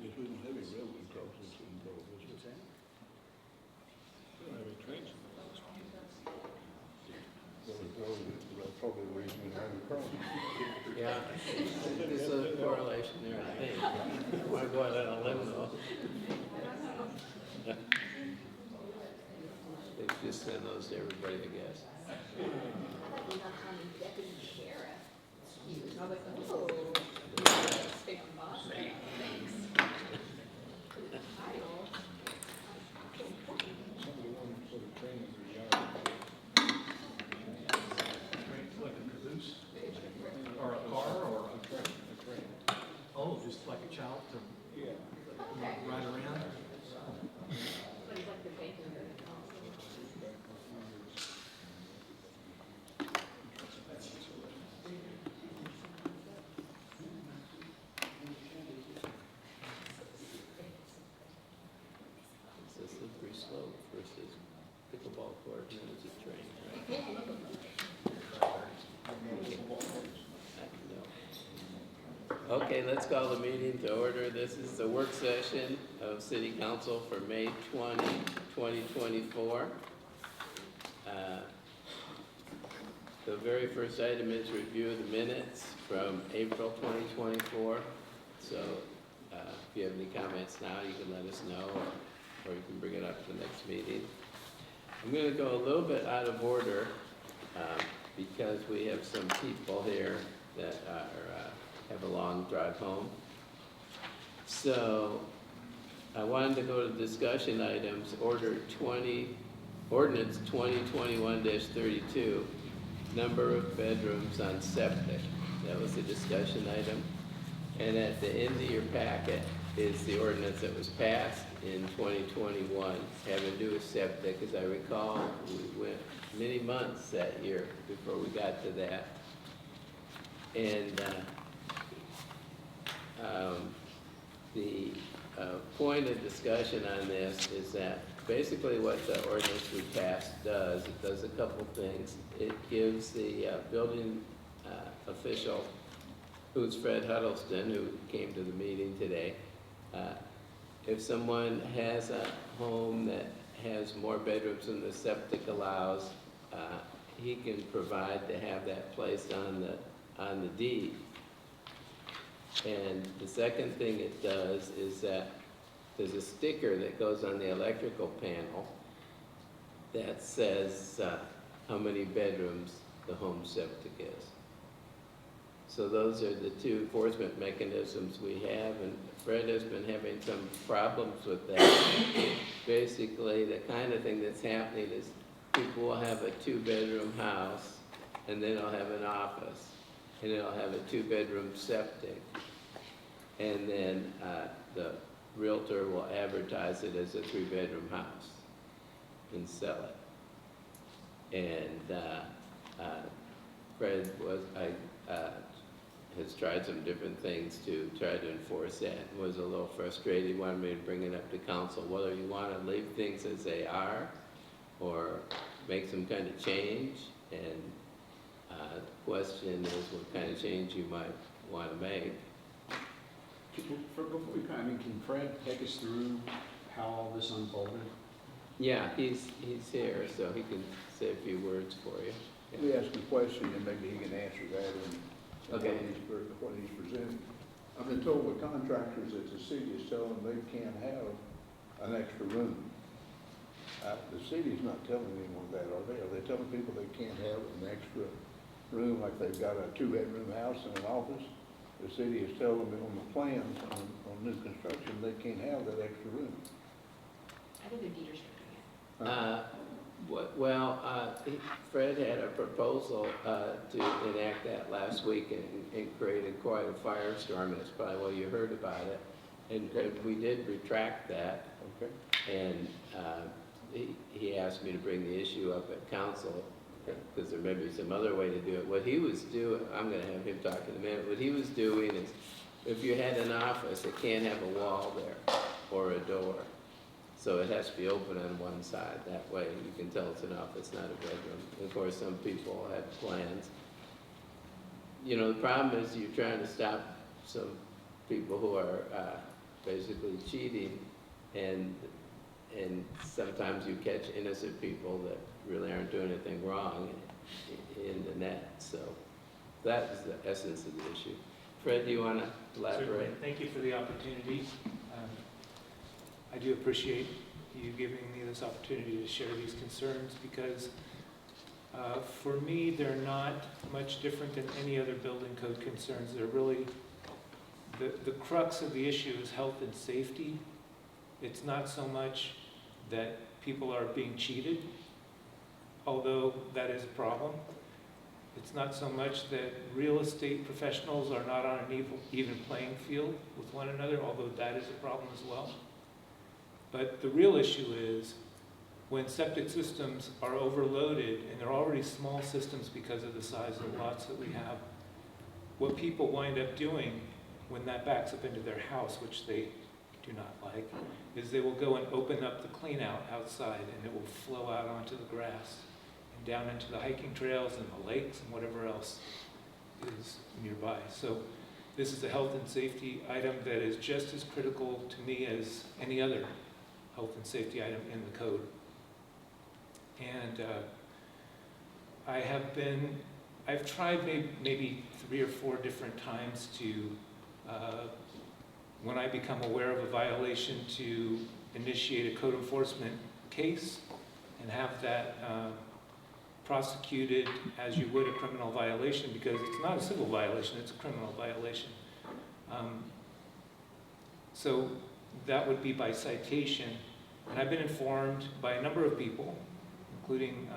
If we don't have any railway crossings, we can go over this. We don't have any trains. That's probably the reason we don't have any crossings. Yeah, there's a correlation there, I think. I want to go out on a limb though. They just send those to everybody, I guess. Somebody wanted to put a train in their yard. Like a caboose? Or a car, or A train. oh, just like a child to Yeah. ride around? It's a slippery slope versus pickleball court, and it's a train, right? No. Okay, let's call the meeting to order. This is the work session of City Council for May 20, 2024. The very first item is review of the minutes from April 2024. So if you have any comments now, you can let us know, or you can bring it up at the next meeting. I'm going to go a little bit out of order because we have some people here that have a long drive home. So I wanted to go to discussion items, ordinance 2021-32, number of bedrooms on septic. That was the discussion item. And at the end of your packet is the ordinance that was passed in 2021 having to do with septic. As I recall, we went many months that year before we got to that. And the point of discussion on this is that basically what the ordinance we passed does, it does a couple things. It gives the building official, who's Fred Huddleston, who came to the meeting today, if someone has a home that has more bedrooms than the septic allows, he can provide to have that placed on the deed. And the second thing it does is that there's a sticker that goes on the electrical panel that says how many bedrooms the home septic is. So those are the two enforcement mechanisms we have, and Fred has been having some problems with that. Basically, the kind of thing that's happening is people will have a 2-bedroom house, and then they'll have an office, and they'll have a 2-bedroom septic. And then the realtor will advertise it as a 3-bedroom house and sell it. And Fred has tried some different things to try to enforce that, and was a little frustrated. He wanted me to bring it up to council, whether you want to leave things as they are or make some kind of change. And the question is what kind of change you might want to make. Before we kind of, I mean, can Fred take us through how all this unfolded? Yeah, he's here, so he can say a few words for you. Yeah. We ask a question and maybe he can answer that in Okay. what he's presenting. I've been told by contractors that the city is telling them they can't have an extra room. The city's not telling anyone that, are they? Are they telling people they can't have an extra room, like they've got a 2-bedroom house and an office? The city is telling them on the plans on new construction, they can't have that extra room. I think the deed restricting it. Fred had a proposal to enact that last week and created quite a firestorm, and that's probably why you heard about it. And we did retract that, Okay. and he asked me to bring the issue up at council, because there may be some other way to do it. What he was doing, I'm gonna have him talk in a minute, what he was doing is, if you had an office, it can't have a wall there or a door. So it has to be open on one side. That way you can tell it's an office, not a bedroom. And of course, some people have plans. You know, the problem is you're trying to stop some people who are basically cheating, and sometimes you catch innocent people that really aren't doing anything wrong in the net. So that is the essence of the issue. Fred, do you want to elaborate? Certainly. Thank you for the opportunity. I do appreciate you giving me this opportunity to share these concerns, because for me, they're not much different than any other building code concerns. They're really, the crux of the issue is health and safety. It's not so much that people are being cheated, although that is a problem. It's not so much that real estate professionals are not on an even playing field with one another, although that is a problem as well. But the real issue is when septic systems are overloaded, and they're already small systems because of the size of the lots that we have, what people wind up doing when that backs up into their house, which they do not like, is they will go and open up the clean out outside, and it will flow out onto the grass and down into the hiking trails and the lakes and whatever else is nearby. So this is a health and safety item that is just as critical to me as any other health and safety item in the code. And I've tried maybe 3 or 4 different times to, when I become aware of a violation, to initiate a code enforcement case and have that prosecuted as you would a criminal violation, because it's not a civil violation, it's a criminal violation. So that would be by citation. And I've been informed by a number of people, including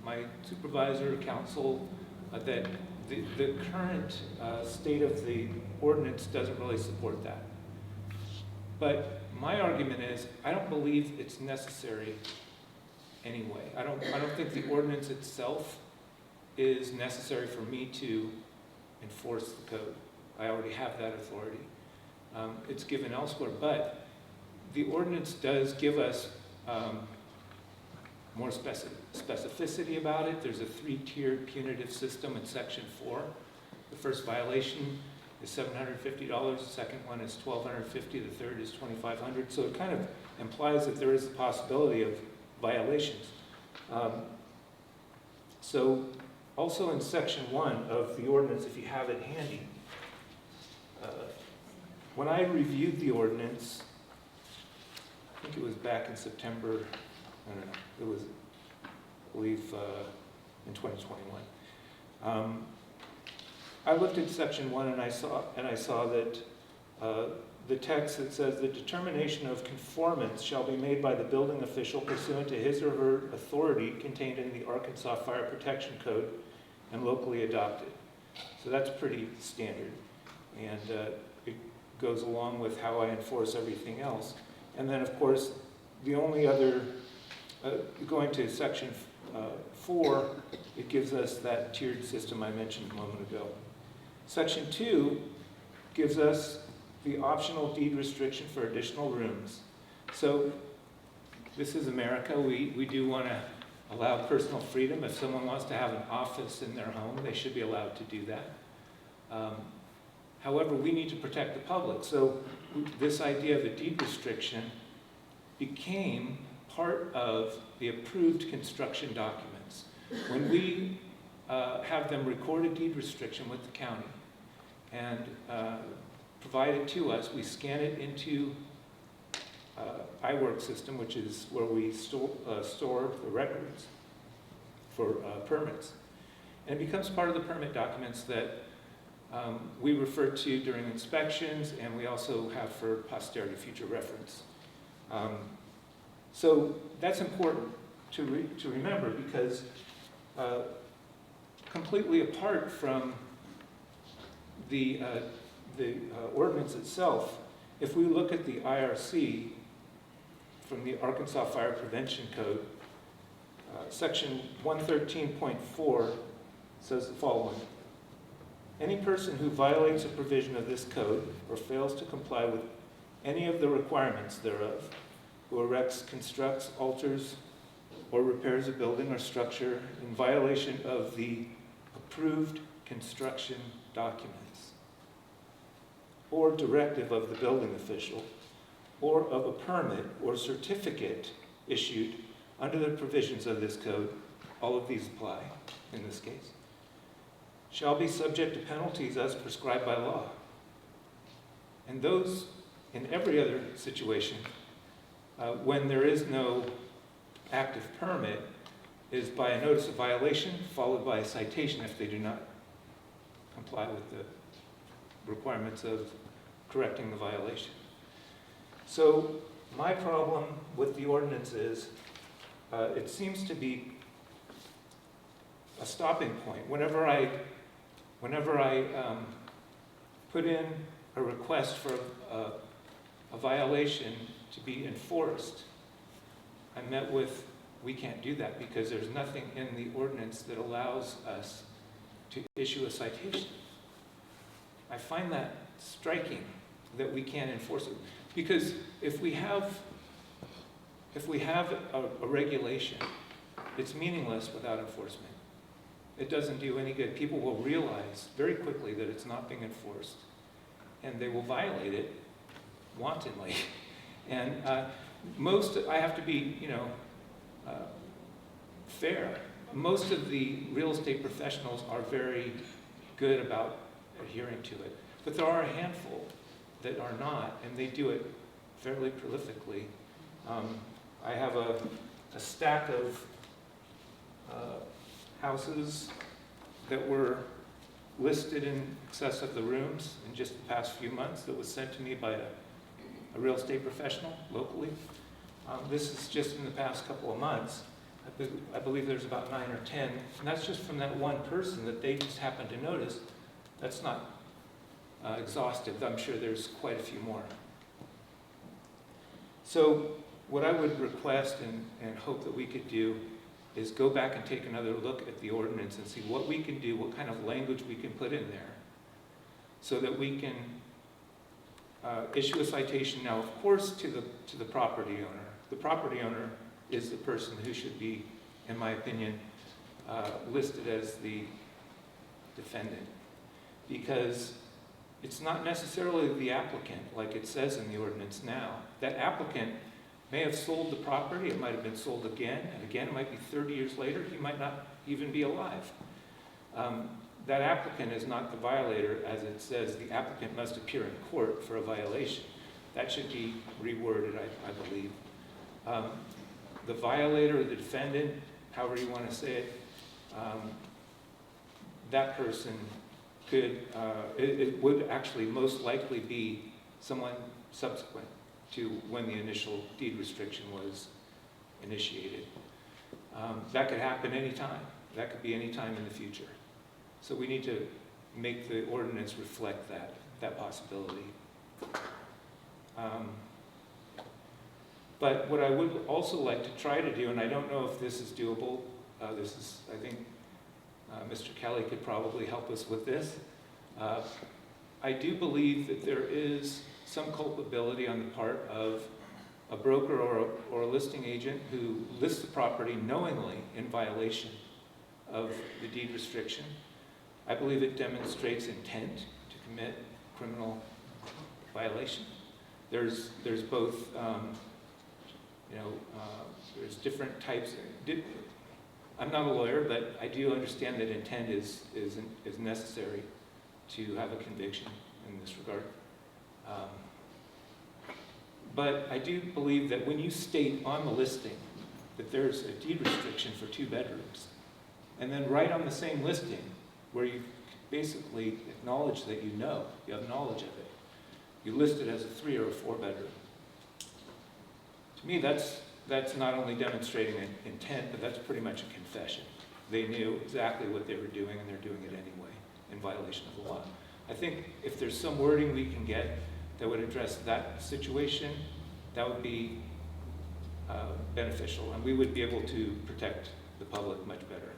my supervisor, council, that the current state of the ordinance doesn't really support that. But my argument is, I don't believe it's necessary anyway. I don't think the ordinance itself is necessary for me to enforce the code. I already have that authority. It's given elsewhere, but the ordinance does give us more specificity about it. There's a 3-tiered punitive system in section 4. The first violation is $750, the second one is $1,250, the third is $2,500. So it kind of implies that there is a possibility of violations. So also in section 1 of the ordinance, if you have it handy, when I reviewed the ordinance, I think it was back in September, I don't know, it was, I believe, in 2021. I looked at section 1 and I saw that the text that says the determination of conformance shall be made by the building official pursuant to his or her authority contained in the Arkansas Fire Protection Code and locally adopted. So that's pretty standard, and it goes along with how I enforce everything else. And then, of course, the only other, going to section 4, it gives us that tiered system I mentioned a moment ago. Section 2 gives us the optional deed restriction for additional rooms. So this is America. We do want to allow personal freedom. If someone wants to have an office in their home, they should be allowed to do that. However, we need to protect the public. So this idea of a deed restriction became part of the approved construction documents. When we have them record a deed restriction with the county and provide it to us, we scan it into iWork system, which is where we store the records for permits. And it becomes part of the permit documents that we refer to during inspections, and we also have for posterity future reference. So that's important to remember, because completely apart from the ordinance itself, if we look at the IRC from the Arkansas Fire Prevention Code, section 113.4 says the following: any person who violates a provision of this code or fails to comply with any of the requirements thereof, who erects, constructs, alters, or repairs a building or structure in violation of the approved construction documents or directive of the building official, or of a permit or certificate issued under the provisions of this code, all of these apply in this case, shall be subject to penalties as prescribed by law. And those, in every other situation, when there is no active permit, is by a notice of violation followed by a citation if they do not comply with the requirements of correcting the violation. So my problem with the ordinance is it seems to be a stopping point. Whenever I put in a request for a violation to be enforced, I'm met with, we can't do that because there's nothing in the ordinance that allows us to issue a citation. I find that striking that we can't enforce it. Because if we have a regulation, it's meaningless without enforcement. It doesn't do any good. People will realize very quickly that it's not being enforced, and they will violate it wantonly. And I have to be, fair. Most of the real estate professionals are very good about adhering to it, but there are a handful that are not, and they do it fairly prolifically. I have a stack of houses that were listed in excess of the rooms in just the past few months that was sent to me by a real estate professional locally. This is just in the past couple of months. I believe there's about 9 or 10, and that's just from that one person that they just happened to notice. That's not exhaustive. I'm sure there's quite a few more. So what I would request and hope that we could do is go back and take another look at the ordinance and see what we can do, what kind of language we can put in there, so that we can issue a citation now, of course, to the property owner. The property owner is the person who should be, in my opinion, listed as the defendant, because it's not necessarily the applicant, like it says in the ordinance now. That applicant may have sold the property, it might have been sold again, and again, it might be 30 years later, he might not even be alive. That applicant is not the violator, as it says the applicant must appear in court for a violation. That should be reworded, I believe. the violator, or the defendant, however you want to say it, that person could, it would actually most likely be someone subsequent to when the initial deed restriction was initiated. That could happen anytime. That could be any time in the future. So we need to make the ordinance reflect that possibility. But what I would also like to try to do, and I don't know if this is doable, I think Mr. Kelly could probably help us with this. I do believe that there is some culpability on the part of a broker or a listing agent who lists the property knowingly in violation of the deed restriction. I believe it demonstrates intent to commit criminal violation. There's both, there's different types. I'm not a lawyer, but I do understand that intent is necessary to have a conviction in this regard. But I do believe that when you state on the listing that there's a deed restriction for 2 bedrooms, and then right on the same listing where you basically acknowledge that you have knowledge of it, you list it as a 3 or a 4 bedroom. To me, that's not only demonstrating an intent, but that's pretty much a confession. They knew exactly what they were doing, and they're doing it anyway in violation of the law. I think if there's some wording we can get that would address that situation, that would be beneficial, and we would be able to protect the public much better.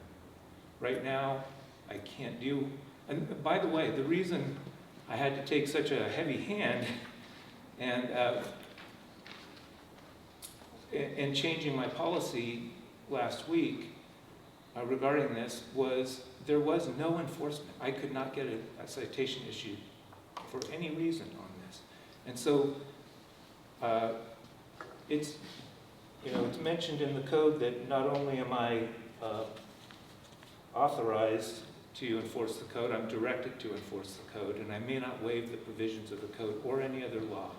Right now, I can't do, and by the way, the reason I had to take such a heavy hand and changing my policy last week regarding this was there was no enforcement. I could not get a citation issued for any reason on this. And so it's mentioned in the code that not only am I authorized to enforce the code, I'm directed to enforce the code, and I may not waive the provisions of the code or any other law.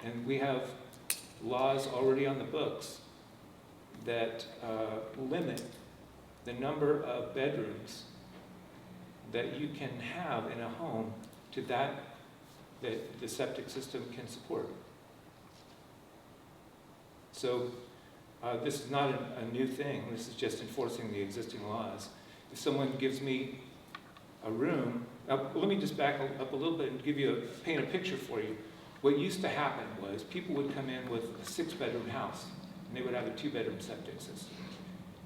And we have laws already on the books that limit the number of bedrooms that you can have in a home to that the septic system can support. So this is not a new thing. This is just enforcing the existing laws. If someone gives me a room, let me just back up a little bit and paint a picture for you. What used to happen was people would come in with a 6-bedroom house, and they would have a 2-bedroom septic system.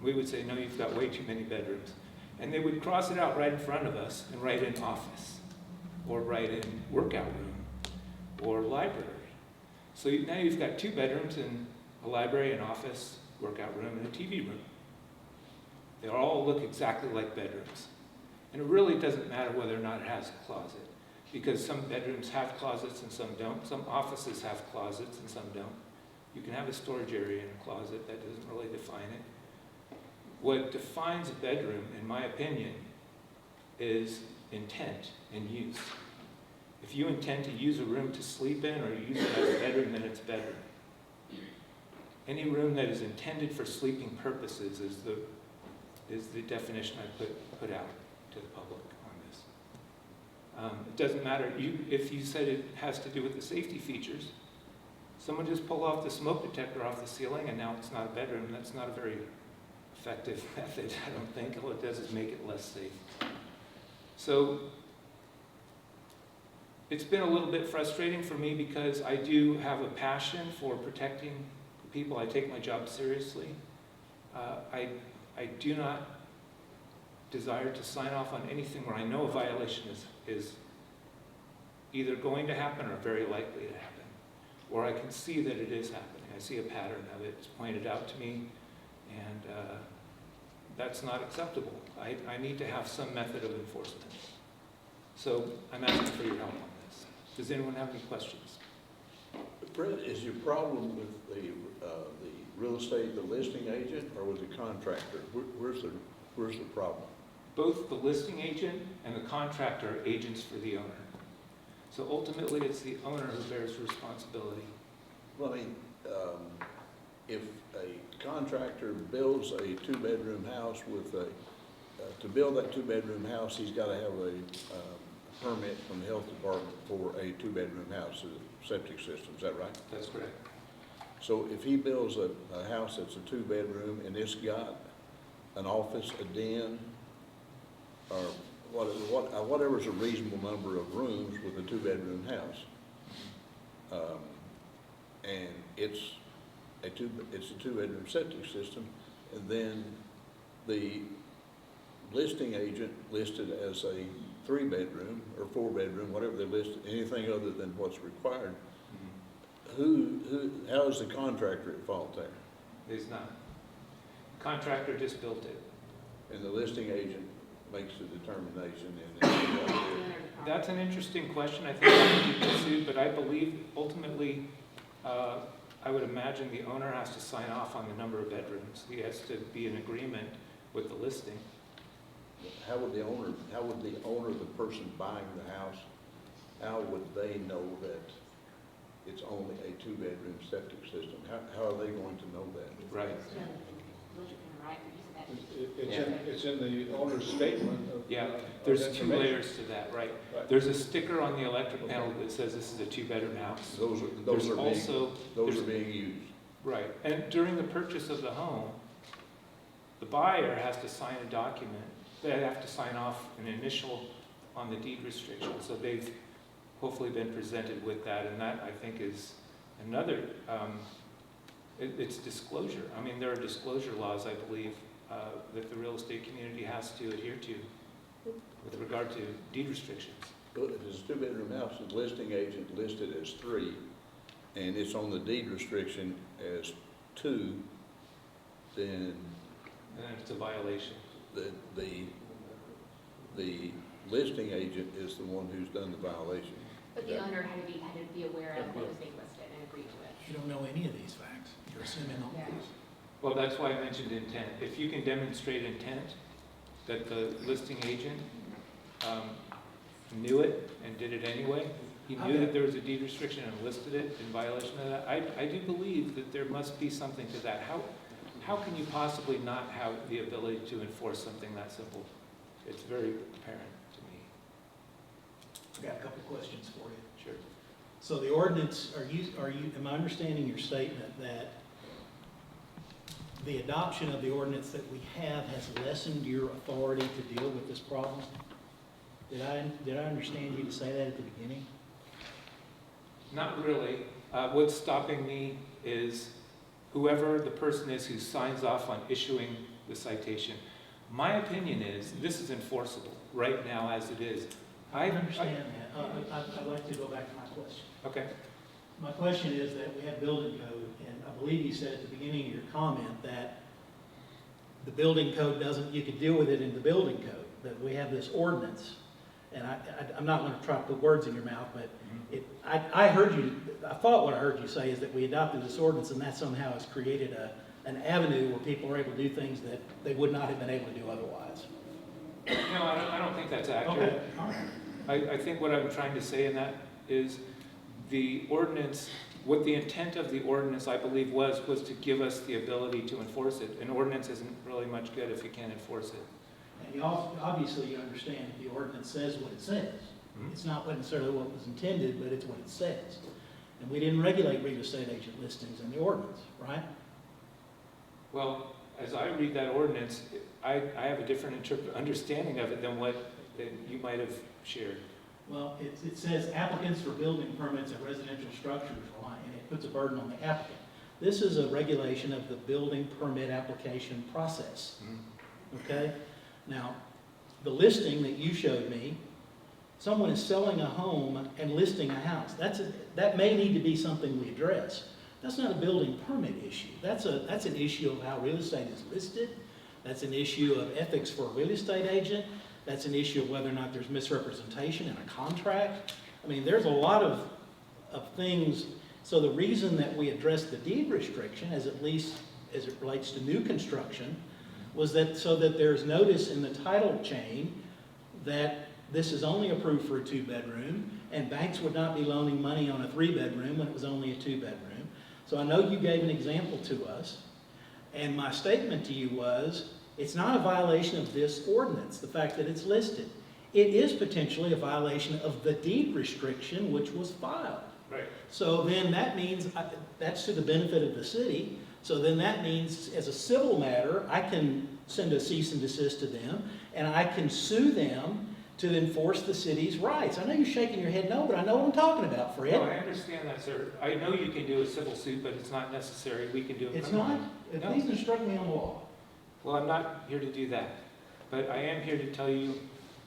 We would say, no, you've got way too many bedrooms. And they would cross it out right in front of us and write in office, or write in workout room, or library. So now you've got 2 bedrooms and a library, an office, workout room, and a TV room. They all look exactly like bedrooms. And it really doesn't matter whether or not it has a closet, because some bedrooms have closets and some don't. Some offices have closets and some don't. You can have a storage area in a closet. That doesn't really define it. What defines a bedroom, in my opinion, is intent and use. If you intend to use a room to sleep in or use it as a bedroom, then it's a bedroom. Any room that is intended for sleeping purposes is the definition I put out to the public on this. It doesn't matter if you said it has to do with the safety features. Someone just pull off the smoke detector off the ceiling and now it's not a bedroom. That's not a very effective method, I don't think. All it does is make it less safe. So it's been a little bit frustrating for me because I do have a passion for protecting people. I take my job seriously. I do not desire to sign off on anything where I know a violation is either going to happen or very likely to happen, or I can see that it is happening. I see a pattern of it. It's pointed out to me, and that's not acceptable. I need to have some method of enforcement. So I'm asking for your help on this. Does anyone have any questions? Fred, is your problem with the real estate, the listing agent, or with the contractor? Where's the problem? Both the listing agent and the contractor are agents for the owner. So ultimately, it's the owner who bears responsibility. Well, I mean, if a contractor builds a two-bedroom house with a, to build that two-bedroom house, he's gotta have a permit from the health department for a two-bedroom house, a septic system, is that right? That's correct. So if he builds a house that's a two-bedroom and it's got an office, a den, or whatever's a reasonable number of rooms with a two-bedroom house, and it's a two-bedroom septic system, and then the listing agent listed as a three-bedroom or four-bedroom, whatever they listed, anything other than what's required, how is the contractor at fault there? It's not. Contractor just built it. And the listing agent makes the determination and That's an interesting question. I think that would be pursued, but I believe ultimately, I would imagine the owner has to sign off on the number of bedrooms. He has to be in agreement with the listing. how would the owner, the person buying the house, how would they know that it's only a two-bedroom septic system? How are they going to know that? Right. It's in the owner's statement of. Yeah, of there's two information. layers to that, right? Right. There's a sticker on the electric panel that says this is a two-bedroom house. Those There's are also, being used. right, and during the purchase of the home, the buyer has to sign a document. They have to sign off an initial on the deed restriction. So they've hopefully been presented with that, and that, I think, is another, it's disclosure. I mean, there are disclosure laws, I believe, that the real estate community has to adhere to with regard to deed restrictions. But if it's a two-bedroom house, the listing agent listed as three, and it's on the deed restriction as two, then And then it's a violation. the listing agent is the one who's done the violation. But the owner had to be aware of what was being listed and agree to it. You don't know any of these facts. You're assuming all Yeah. these. Well, that's why I mentioned intent. If you can demonstrate intent, that the listing agent knew it and did it anyway, he knew that there was a deed restriction and listed it in violation of that, I do believe that there must be something to that. How can you possibly not have the ability to enforce something that simple? It's very apparent to me. I've got a couple questions for you. Sure. So the ordinance, am I understanding your statement that the adoption of the ordinance that we have has lessened your authority to deal with this problem? Did I understand you to say that at the beginning? Not really. What's stopping me is whoever the person is who signs off on issuing the citation. My opinion is this is enforceable right now as it is. I understand that. I'd like to go back to my question. Okay. My question is that we have building code, and I believe you said at the beginning of your comment that the building code doesn't, you could deal with it in the building code, that we have this ordinance. And I'm not going to try to put words in your mouth, but I heard you, I thought what I heard you say is that we adopted this ordinance and that somehow has created an avenue where people are able to do things that they would not have been able to do otherwise. No, I don't think that's accurate. Okay, all right. I think what I'm trying to say in that is the ordinance, what the intent of the ordinance, I believe, was to give us the ability to enforce it. An ordinance isn't really much good if you can't enforce it. And you obviously you understand the ordinance says what it says. Mhm. It's not necessarily what was intended, but it's what it says. And we didn't regulate real estate agent listings in the ordinance, right? Well, as I read that ordinance, I have a different understanding of it than what that you might have shared. Well, it says applicants for building permits at residential structures, and it puts a burden on the applicant. This is a regulation of the building permit application process, okay? Now, the listing that you showed me, someone is selling a home and listing a house. That may need to be something we address. That's not a building permit issue. That's an issue of how real estate is listed. That's an issue of ethics for a real estate agent. That's an issue of whether or not there's misrepresentation in a contract. I mean, there's a lot of things. So the reason that we addressed the deed restriction, at least as it relates to new construction, was that so that there's notice in the title chain that this is only approved for a two-bedroom, and banks would not be loaning money on a three-bedroom when it was only a two-bedroom. So I know you gave an example to us, and my statement to you was, it's not a violation of this ordinance, the fact that it's listed. It is potentially a violation of the deed restriction which was filed. Right. So then that means, that's to the benefit of the city, so then that means, as a civil matter, I can send a cease and desist to them, and I can sue them to enforce the city's rights. I know you're shaking your head no, but I know what I'm talking about, No, Fred. I understand that, sir. I know you can do a civil suit, but it's not necessary. We can do a It's criminal. not, No. please instruct me on the law. Well, I'm not here to do that, but I am here to tell you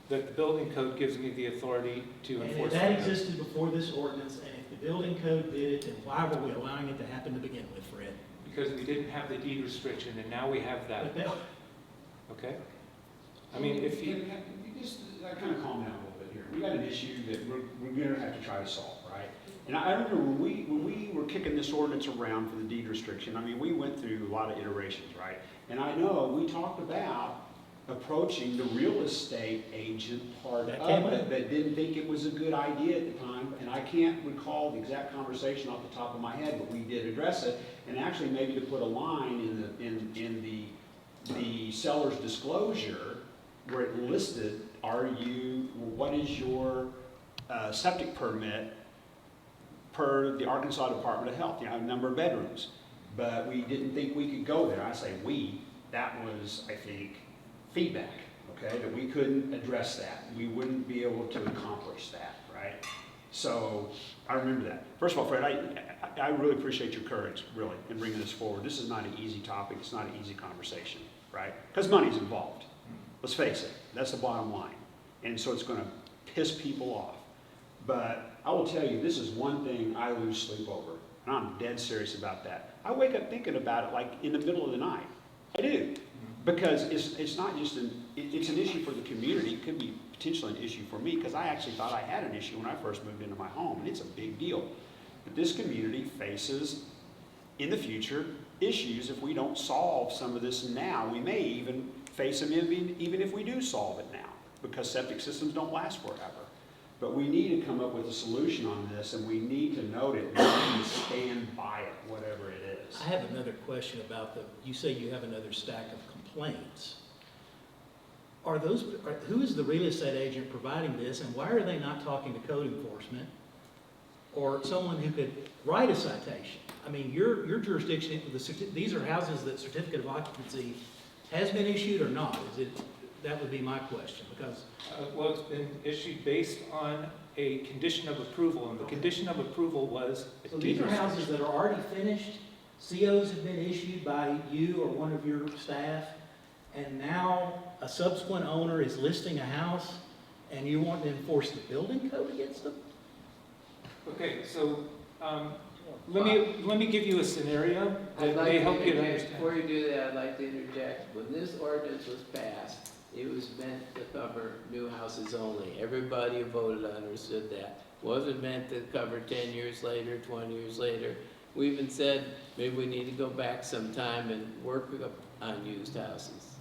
that the building code gives me the authority to And if enforce that that. existed before this ordinance, and if the building code did it, then why were we allowing it to happen to begin with, Fred? Because we didn't have the deed restriction, and now we have that, But that- okay? I mean, if you, Just kind of calm down a little bit here. We got an issue that we're gonna have to try to solve, right? And I remember when we were kicking this ordinance around for the deed restriction, I mean, we went through a lot of iterations, right? And I know we talked about approaching the real estate agent part That of came it, up. that didn't think it was a good idea at the time. And I can't recall the exact conversation off the top of my head, but we did address it. And actually maybe to put a line in the seller's disclosure where it listed, what is your septic permit per the Arkansas Department of Health, number of bedrooms. But we didn't think we could go there. I say we, that was, I think, feedback, okay, that we couldn't address that. We wouldn't be able to accomplish that, right? So I remember that. First of all, Fred, I really appreciate your courage, really, in bringing this forward. This is not an easy topic. It's not an easy conversation, right? Because money's involved. Let's face it. That's the bottom line. And so it's going to piss people off. But I will tell you, this is one thing I lose sleep over. And I'm dead serious about that. I wake up thinking about it like in the middle of the night. I do. Because it's not just it's an issue for the community. It could be potentially an issue for me because I actually thought I had an issue when I first moved into my home, and it's a big deal. But this community faces, in the future, issues if we don't solve some of this now. We may even face them even if we do solve it now, because septic systems don't last forever. But we need to come up with a solution on this, and we need to note it, and we need to stand by it, whatever it is. I have another question about you say you have another stack of complaints. Who is the real estate agent providing this, and why are they not talking to code enforcement or someone who could write a citation? I mean, your jurisdiction, these are houses that certificate of occupancy has been issued or not? That would be my question, because well, it's been issued based on a condition of approval, and the condition of approval was a so deed these are restriction. houses that are already finished, COs have been issued by you or one of your staff, and now a subsequent owner is listing a house, and you want to enforce the building code against them? Okay, so let me give you a scenario I'd that like may to help you to interject, understand. before you do that, I'd like to interject. When this ordinance was passed, it was meant to cover new houses only. Everybody who voted understood that. Wasn't meant to cover 10 years later, 20 years later. We even said maybe we need to go back sometime and work on used houses.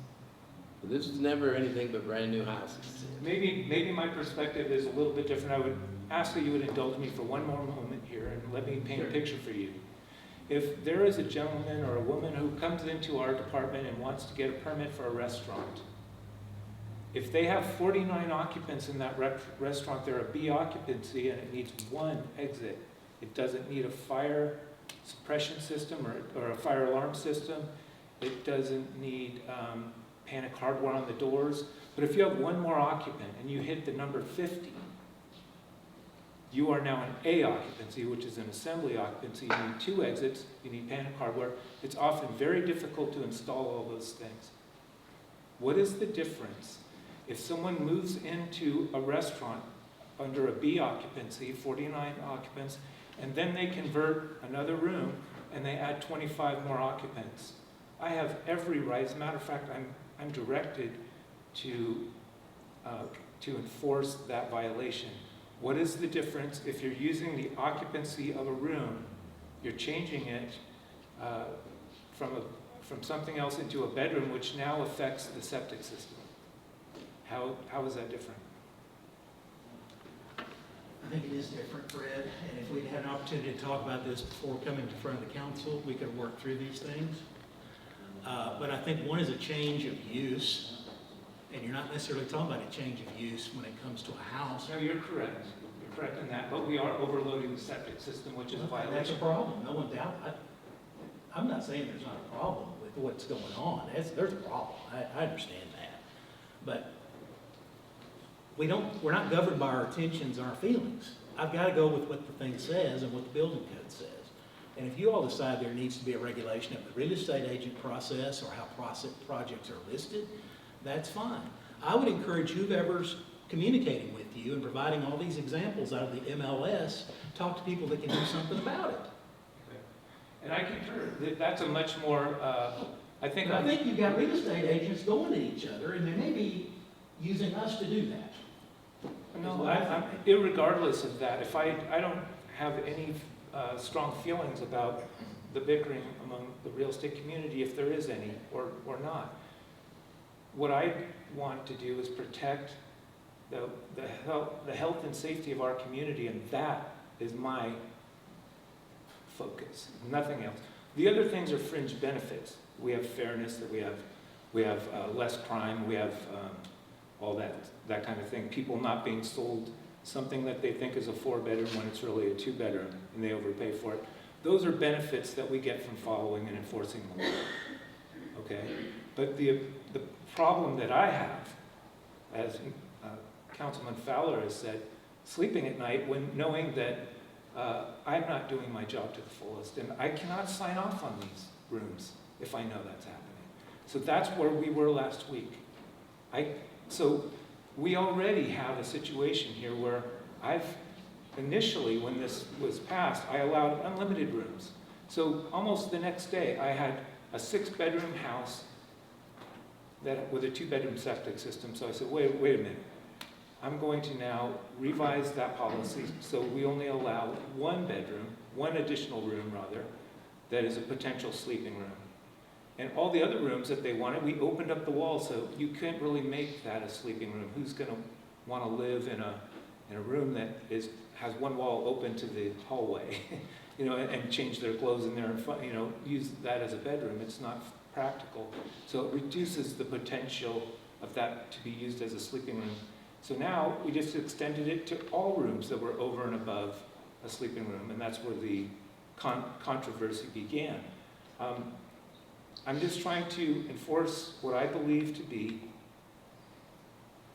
But this was never anything but brand new houses. Maybe my perspective is a little bit different. I would ask that you would indulge me for one more moment here and let me paint a picture for you. If there is a gentleman or a woman who comes into our department and wants to get a permit for a restaurant, if they have 49 occupants in that restaurant, they're a B occupancy and it needs one exit. It doesn't need a fire suppression system or a fire alarm system. It doesn't need panic hardware on the doors. But if you have one more occupant and you hit the number 50, you are now an A occupancy, which is an assembly occupancy. You need 2 exits, you need panic hardware. It's often very difficult to install all those things. What is the difference if someone moves into a restaurant under a B occupancy, 49 occupants, and then they convert another room and they add 25 more occupants? I have every right. As a matter of fact, I'm directed to enforce that violation. What is the difference if you're using the occupancy of a room, you're changing it from something else into a bedroom, which now affects the septic system? How is that different? think it is different, Fred, and if we'd had an opportunity to talk about this before coming to front of the council, we could have worked through these things. But I think one is a change of use, and you're not necessarily talking about a change of use when it comes to a house. No, you're correct. You're correct in that, but we are overloading the septic system, which is a That's a violation. problem, no one doubt. I'm not saying there's not a problem with what's going on, there's a problem, I understand that. But we're not governed by our intentions and our feelings. I've got to go with what the thing says and what the building code says. And if you all decide there needs to be a regulation of the real estate agent process or how projects are listed, that's fine. I would encourage whoever's communicating with you and providing all these examples out of the MLS, talk to people that can do something about it. And I concur, that's a much more, I think. And I think you've got real estate agents going at each other, and they may be using us to do that. No, I'm, irregardless of that, if I don't have any strong feelings about the bickering among the real estate community, if there is any, or not. What I want to do is protect the health and safety of our community, and that is my focus, nothing else. The other things are fringe benefits. We have fairness, that we have less crime, we have all that kind of thing. People not being sold something that they think is a 4-bedroom when it's really a 2-bedroom and they overpay for it. Those are benefits that we get from following and enforcing the law. Okay? But the problem that I have, as Councilman Fowler has said, sleeping at night when knowing that I'm not doing my job to the fullest, and I cannot sign off on these rooms if I know that's happening. So that's where we were last week. So we already have a situation here where initially when this was passed, I allowed unlimited rooms. So almost the next day, I had a 6-bedroom house with a 2-bedroom septic system. So I said, wait a minute. I'm going to now revise that policy so we only allow one additional room rather, that is a potential sleeping room. And all the other rooms that they wanted, we opened up the walls, so you can't really make that a sleeping room. Who's going to want to live in a room that has one wall open to the hallway, and change their clothes in there and use that as a bedroom? It's not practical. So it reduces the potential of that to be used as a sleeping room. So now we just extended it to all rooms that were over and above a sleeping room, and that's where the controversy began. I'm just trying to enforce what I believe to be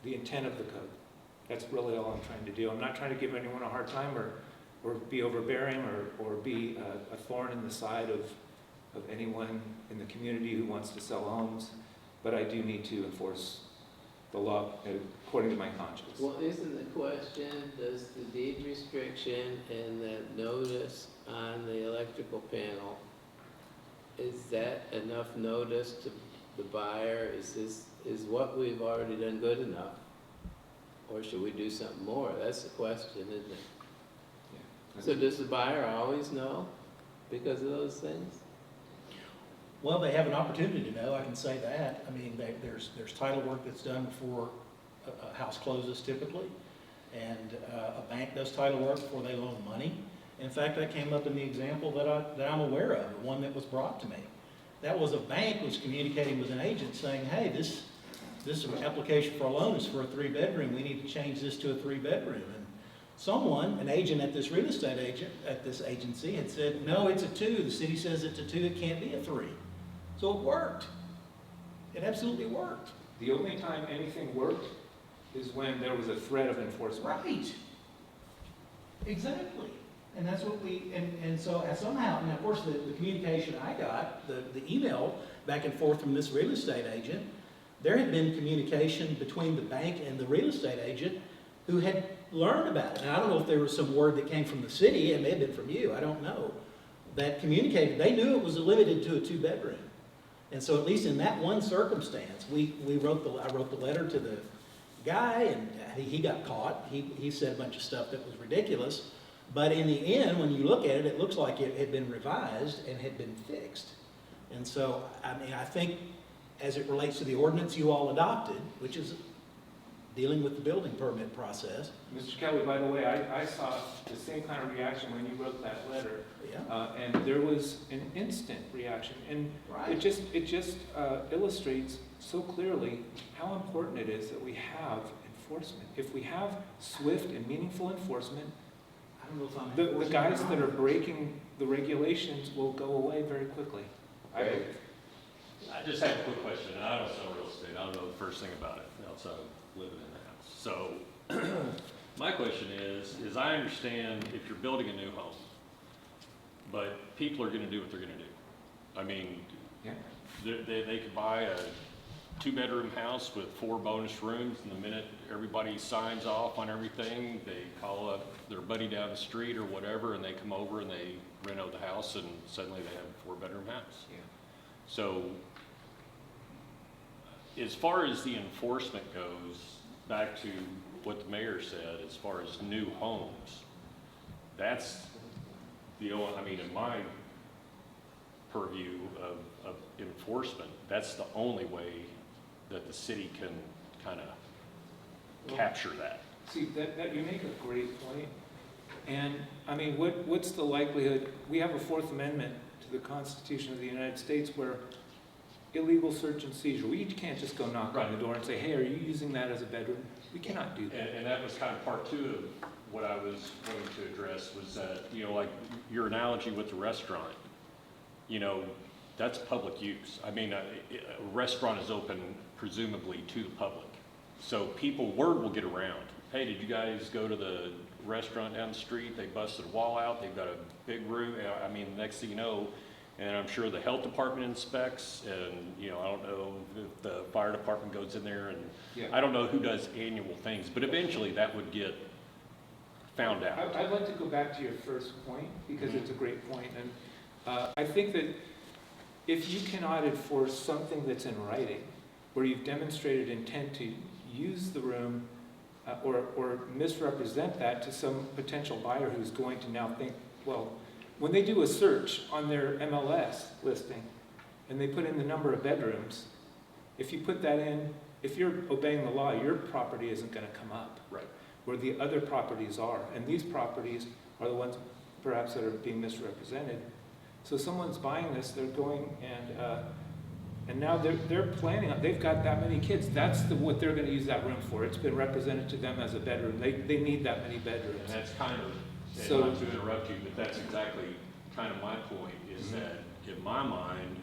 the intent of the code. That's really all I'm trying to do. I'm not trying to give anyone a hard time or be overbearing or be a thorn in the side of anyone in the community who wants to sell homes, but I do need to enforce the law according to my conscience. Well, isn't the question, does the deed restriction and the notice on the electrical panel, is that enough notice to the buyer? Is what we've already done good enough? Or should we do something more? That's the question, isn't it? Yeah. So does the buyer always know because of those things? Well, they have an opportunity to know, I can say that. I mean, there's title work that's done before a house closes typically, and a bank does title work before they loan money. In fact, that came up in the example that I'm aware of, the one that was brought to me. That was a bank was communicating with an agent saying, hey, this application for a loan is for a 3-bedroom. We need to change this to a 3-bedroom. And someone, an agent at this real estate agent, at this agency, had said, no, it's a 2. The city says it's a 2. It can't be a 3. So it worked. It absolutely worked. The only time anything worked is when there was a threat of enforcement. Right. Exactly. And that's what and so somehow, and of course the communication I got, the email back and forth from this real estate agent, there had been communication between the bank and the real estate agent who had learned about it. And I don't know if there was some word that came from the city, it may have been from you, I don't know, that communicated, they knew it was limited to a 2-bedroom. And so at least in that one circumstance, I wrote the letter to the guy, and he got caught. He said a bunch of stuff that was ridiculous. But in the end, when you look at it, it looks like it had been revised and had been fixed. And so, I mean, I think as it relates to the ordinance you all adopted, which is dealing with the building permit process. Mr. Kelly, by the way, I saw the same kind of reaction when you wrote that letter. Yeah. And there was an instant reaction, and Right. it just illustrates so clearly how important it is that we have enforcement. If we have swift and meaningful enforcement, I don't know if I'm the enforcing guys it or that are not. breaking the regulations will go away very quickly. I Right. believe. I just have a quick question, and I don't sell real estate, I don't know the first thing about it, outside of living in the house. So, my question is I understand if you're building a new home, but people are gonna do what they're gonna do. I mean, Yeah. they could buy a 2-bedroom house with 4 bonus rooms, and the minute everybody signs off on everything, they call up their buddy down the street or whatever, and they come over and they rent out the house, and suddenly they have a 4-bedroom house. Yeah. So, as far as the enforcement goes, back to what the mayor said, as far as new homes, that's the only, I mean, in my purview of enforcement, that's the only way that the city can kind of capture that. See, that you make a great point. And, I mean, what's the likelihood, we have a Fourth Amendment to the Constitution of the United States where illegal search and seizure, we can't just go knock on the door and say, hey, are you using that as a bedroom? We cannot do that. And that was kind of part 2 of what I was wanting to address, was that, you know, like your analogy with the restaurant, you know, that's public use. I mean, a restaurant is open presumably to the public. So word will get around. Hey, did you guys go to the restaurant down the street? They busted a wall out. They've got a big room. I mean, next thing you know, and I'm sure the health department inspects, and, you know, I don't know if the fire department goes in there, and Yeah. I don't know who does annual things, but eventually that would get found out. I'd like to go back to your first point, because it's a great point. And I think that if you cannot enforce something that's in writing, where you've demonstrated intent to use the room or misrepresent that to some potential buyer who's going to now think, well, when they do a search on their MLS listing and they put in the number of bedrooms, if you put that in, if you're obeying the law, your property isn't going to come up. Right. Where the other properties are. And these properties are the ones perhaps that are being misrepresented. So someone's buying this, they're going and now they're planning on, they've got that many kids. That's what they're going to use that room for. It's been represented to them as a bedroom. They need that many bedrooms. And that's kind of, and So- not to interrupt you, but that's exactly kind of my point, is that in my mind,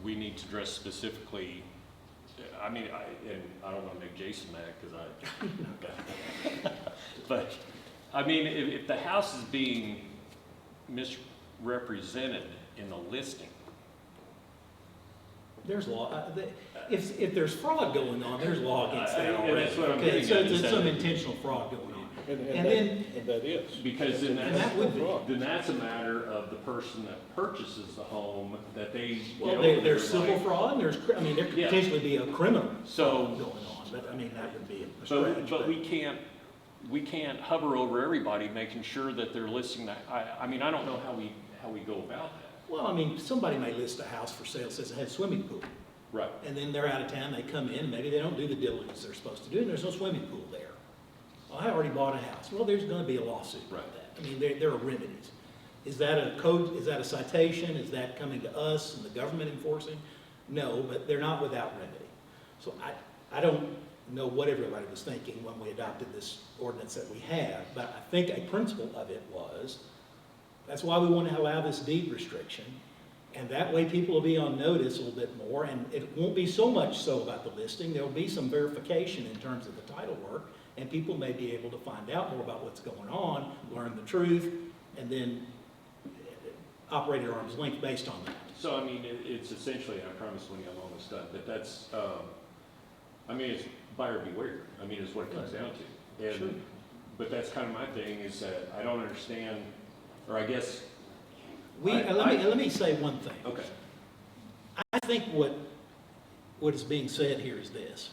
we need to address specifically, I mean, and I don't want to make Jason mad, because but, I mean, if the house is being misrepresented in the listing, There's law, if there's fraud going on, there's law against that And already. that's what I'm Okay, getting so at, is it's that- some intentional fraud going on. And And then, that is. because then And that would be. then that's a matter of the person that purchases the home, that they get well, over there's there civil like- fraud, and there's, I mean, there could Yeah. potentially be a criminal So- fraud going on, but I mean, that would be a stretch. But we can't hover over everybody, making sure that they're listing that. I mean, I don't know how we go about that. Well, I mean, somebody may list a house for sale, says it has a swimming pool, Right. and then they're out of town, they come in, maybe they don't do the diligence they're supposed to do, and there's no swimming pool there. Well, I already bought a house. Well, there's gonna be a lawsuit about Right. that. I mean, there are remedies. Is that a code, is that a citation? Is that coming to us and the government enforcing? No, but they're not without remedy. So I don't know what everybody was thinking when we adopted this ordinance that we have, but I think a principle of it was, that's why we want to allow this deed restriction. And that way people will be on notice a little bit more, and it won't be so much so about the listing. There'll be some verification in terms of the title work, and people may be able to find out more about what's going on, learn the truth, and then operate at arm's length based on that. So, I mean, it's essentially, I promise when I'm almost done, but that's, I mean, it's buyer beware. I mean, is what it comes down to. And, Sure. But that's kind of my thing, is that I don't understand, or I guess, Let me say one thing. okay, I think what is being said here is this.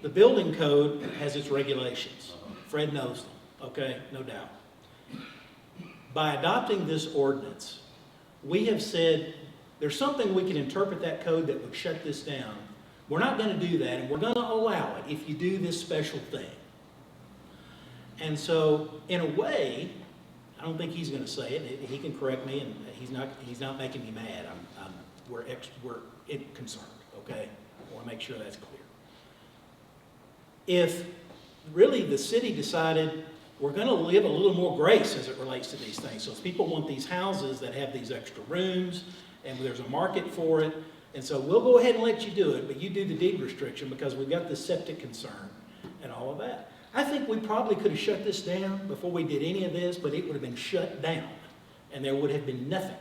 The building code has its regulations. Fred knows them, okay, no doubt. By adopting this ordinance, we have said there's something we can interpret that code that would shut this down We're not gonna do that, and we're gonna allow it if you do this special thing. And so, in a way, I don't think he's gonna say it, he can correct me, and he's not making me mad, we're concerned, okay? I wanna make sure that's clear. If really the city decided we're gonna live a little more grace as it relates to these things, so if people want these houses that have these extra rooms, and there's a market for it, and so we'll go ahead and let you do it, but you do the deed restriction because we've got this septic concern and all of that. I think we probably could have shut this down before we did any of this, but it would have been shut down, and there would have been nothing.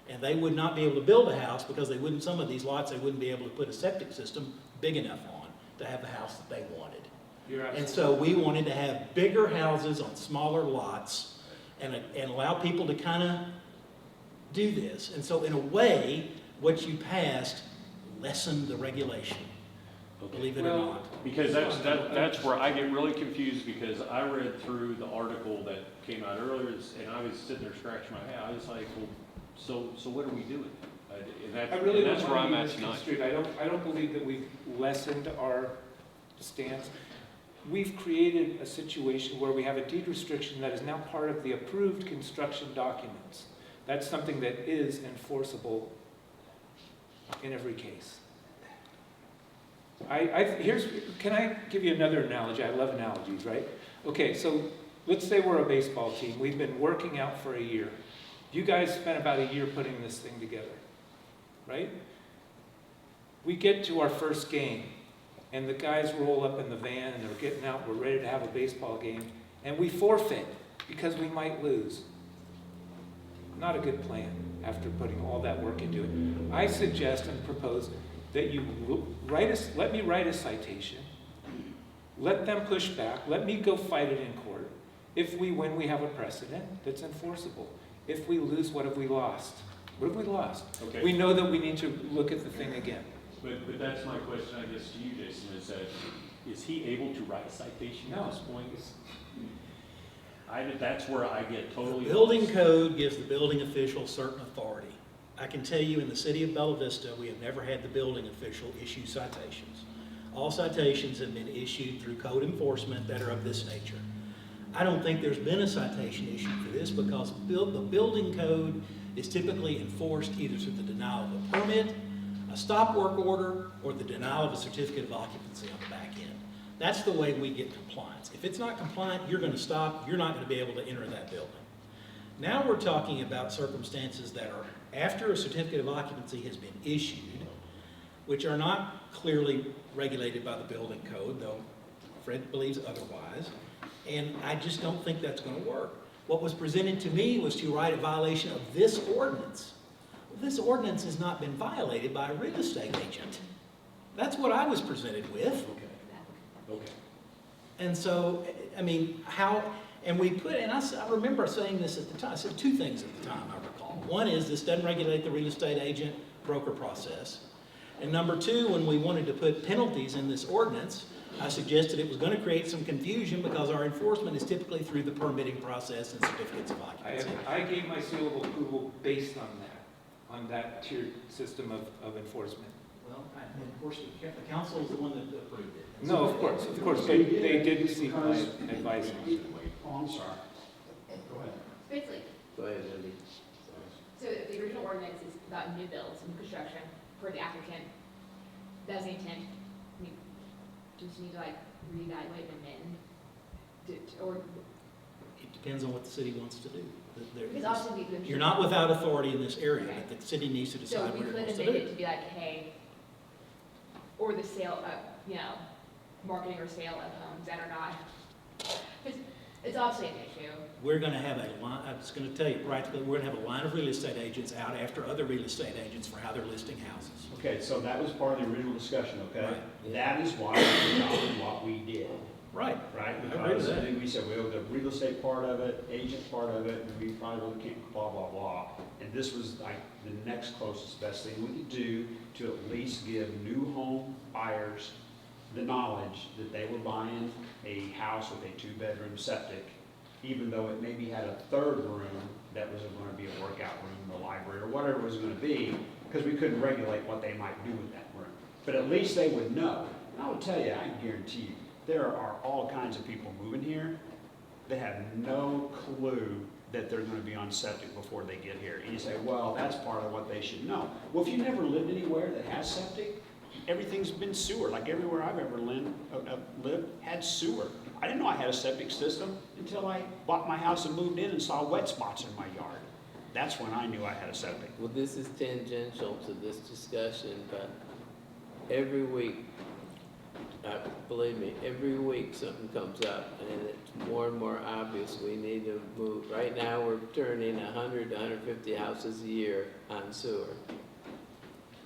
And they would not be able to build a house because they wouldn't, some of these lots, they wouldn't be able to put a septic system big enough on to have the house that they wanted. And so we wanted to have bigger houses on smaller lots and allow people to kind of do this. And so in a way, what you passed lessened the regulation, believe it or Well, not. Because that's where I get really confused, because I read through the article that came out earlier, and I was sitting there scratching my head. I was like, well, so what are we doing? I really And that's don't where want I'm to at be tonight. misconstrued. I don't believe that we've lessened our stance. We've created a situation where we have a deed restriction that is now part of the approved construction documents. That's something that is enforceable in every case. Can I give you another analogy? I love analogies, right? Okay, so let's say we're a baseball team. We've been working out for a year. You guys spent about a year putting this thing together, right? We get to our first game, and the guys roll up in the van, and they're getting out, we're ready to have a baseball game, and we forfeit because we might lose. Not a good plan after putting all that work into it. I suggest and propose that you let me write a citation, let them push back, let me go fight it in court. If we win, we have a precedent that's enforceable. If we lose, what have we lost? What have we lost? Okay. We know that we need to look at the thing again. But that's my question, I guess, to you, Jason, is that, is he able to write a citation at No. this point? That's where I get The totally. building lost. code gives the building official certain authority. I can tell you in the city of Bella Vista, we have never had the building official issue citations. All citations have been issued through code enforcement that are of this nature. I don't think there's been a citation issued for this because the building code is typically enforced either through the denial of a permit, a stop work order, or the denial of a certificate of occupancy on the back end. That's the way we get compliance. If it's not compliant, you're going to stop. You're not going to be able to enter that building. Now we're talking about circumstances that are after a certificate of occupancy has been issued, which are not clearly regulated by the building code, though Fred believes otherwise. And I just don't think that's going to work. What was presented to me was to write a violation of this ordinance. Well, this ordinance has not been violated by a real estate agent. That's what I was presented with. Okay. And so, I mean, and I remember saying this at the time, I said two things at the time, I recall. One is this doesn't regulate the real estate agent broker process. And number two, when we wanted to put penalties in this ordinance, I suggested it was going to create some confusion because our enforcement is typically through the permitting process and certificates of occupancy. I gave my seal of approval based on that tiered system of enforcement. Well, and of course, the council is the one that approved it. No, of course, but they did seek my advice. Oh, I'm sorry. Go ahead. Basically, Go ahead, Andy. so the original ordinance is about new builds and construction for the applicant. That's the intent. We just need to like reevaluate and amend, or, It depends on what the city wants to do. because obviously we could. You're not without authority in this area, but the city needs to So decide we what it could wants to amend it do. to be like, hey, or the sale of, marketing or sale of homes that are not, it's obviously an issue. We're gonna have a line, I was gonna tell you practically, we're gonna have a line of real estate agents out after other real estate agents for how they're listing houses. Okay, so that was part of the original discussion, okay? Right. That is why we adopted what we did, Right. right? I agree with Because that. then we said, well, the real estate part of it, agent part of it, and we probably really can't blah, blah, blah. And this was like the next closest best thing we could do to at least give new home buyers the knowledge that they were buying a house with a 2-bedroom septic, even though it maybe had a third room that was going to be a workout room, a library, or whatever it was going to be, because we couldn't regulate what they might do with that room. but at least they would know. And I will tell you, I can guarantee you, there are all kinds of people moving here that have no clue that they're gonna be on septic before they get here. And you say, well, that's part of what they should know. Well, if you've never lived anywhere that has septic, everything's been sewer, like everywhere I've ever lived had sewer. I didn't know I had a septic system until I bought my house and moved in and saw wet spots in my yard. That's when I knew I had a septic. Well, this is tangential to this discussion, but every week, believe me, every week something comes up and it's more and more obvious we need to move. Right now, we're turning 100 to 150 houses a year on sewer.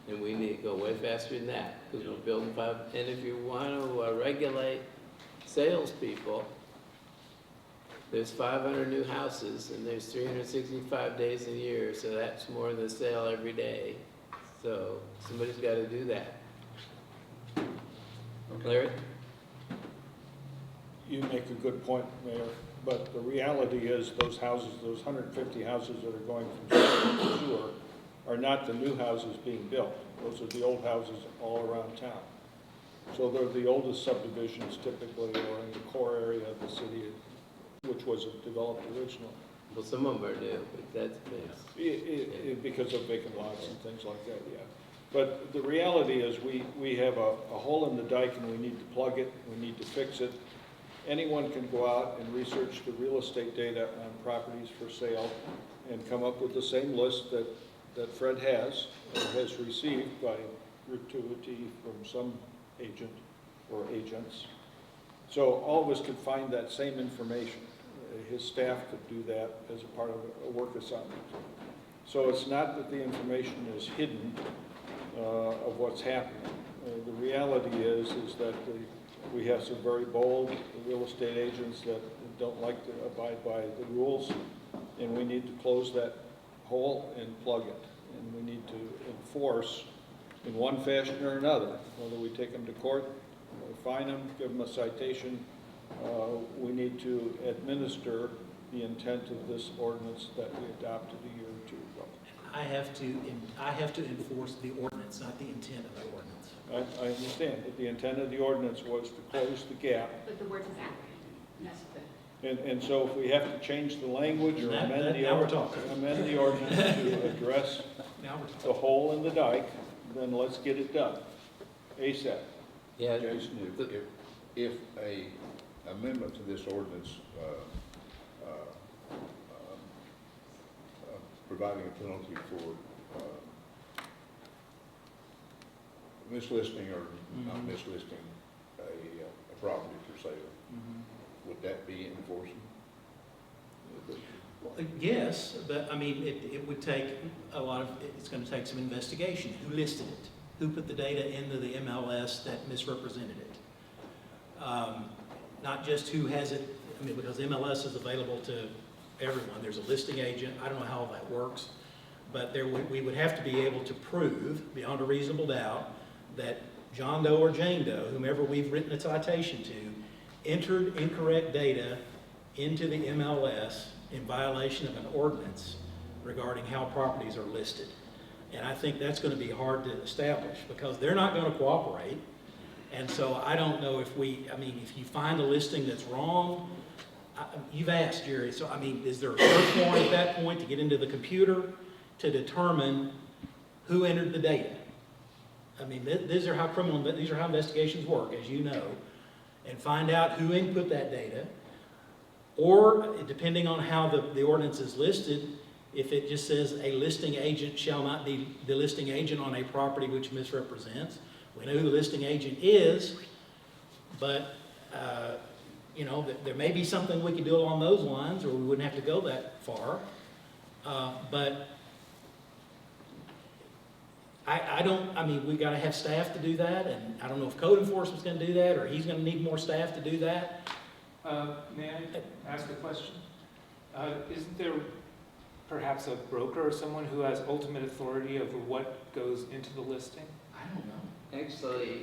And we need to go way faster than that, because we're building 5, and if you want to regulate salespeople, there's 500 new houses, and there's 365 days a year, so that's more than a sale every day. So somebody's got to do that. Larry? You make a good point, Mayor, but the reality is those houses, those 150 houses that are going from septic to sewer are not the new houses being built. Those are the old houses all around town. So they're the oldest subdivisions typically, or in the core area of the city, which was developed originally. Well, some of them are new, but that's mixed. Because of vacant lots and things like that, yeah. But the reality is we have a hole in the dike and we need to plug it, we need to fix it. Anyone can go out and research the real estate data on properties for sale and come up with the same list that Fred has received by gratuity from some agent or agents. So all of us could find that same information. His staff could do that as a part of a work assignment. So it's not that the information is hidden of what's happening. The reality is that we have some very bold real estate agents that don't like to abide by the rules, and we need to close that hole and plug it. And we need to enforce in one fashion or another, whether we take them to court, fine them, give them a citation. We need to administer the intent of this ordinance that we adopted a year or two ago. I have to enforce the ordinance, not the intent of the ordinance. I understand, but the intent of the ordinance was to close the gap. But the word is applicant. That's the. And so if we have to change the language or Now amend we're talking. the ordinance to address Now we're talking. the hole in the dike, then let's get it done ASAP. Yeah, Jason, if a amendment to this ordinance providing a penalty for mislisting or not mislisting a property for sale, would that be enforcement? Well, yes, but I mean, it would take a lot of, it's going to take some investigation. Who listed it? Who put the data into the MLS that misrepresented it? Not just who has it, I mean, because MLS is available to everyone. There's a listing agent. I don't know how all that works, but we would have to be able to prove beyond a reasonable doubt that John Doe or Jane Doe, whomever we've written a citation to, entered incorrect data into the MLS in violation of an ordinance regarding how properties are listed. And I think that's going to be hard to establish because they're not going to cooperate. And so I don't know if if you find a listing that's wrong, you've asked, Jerry, so I mean, is there a search warrant at that point to get into the computer to determine who entered the data? I mean, these are how investigations work, as you know, and find out who input that data. Or, depending on how the ordinance is listed, if it just says a listing agent shall not be the listing agent on a property which misrepresents, we know who the listing agent is, but, there may be something we could do along those lines, or we wouldn't have to go that far. But we gotta have staff to do that, and I don't know if code enforcement's gonna do that, or he's gonna need more staff to do that. May I ask a question? Isn't there perhaps a broker or someone who has ultimate authority over what goes into the listing? I don't know. actually,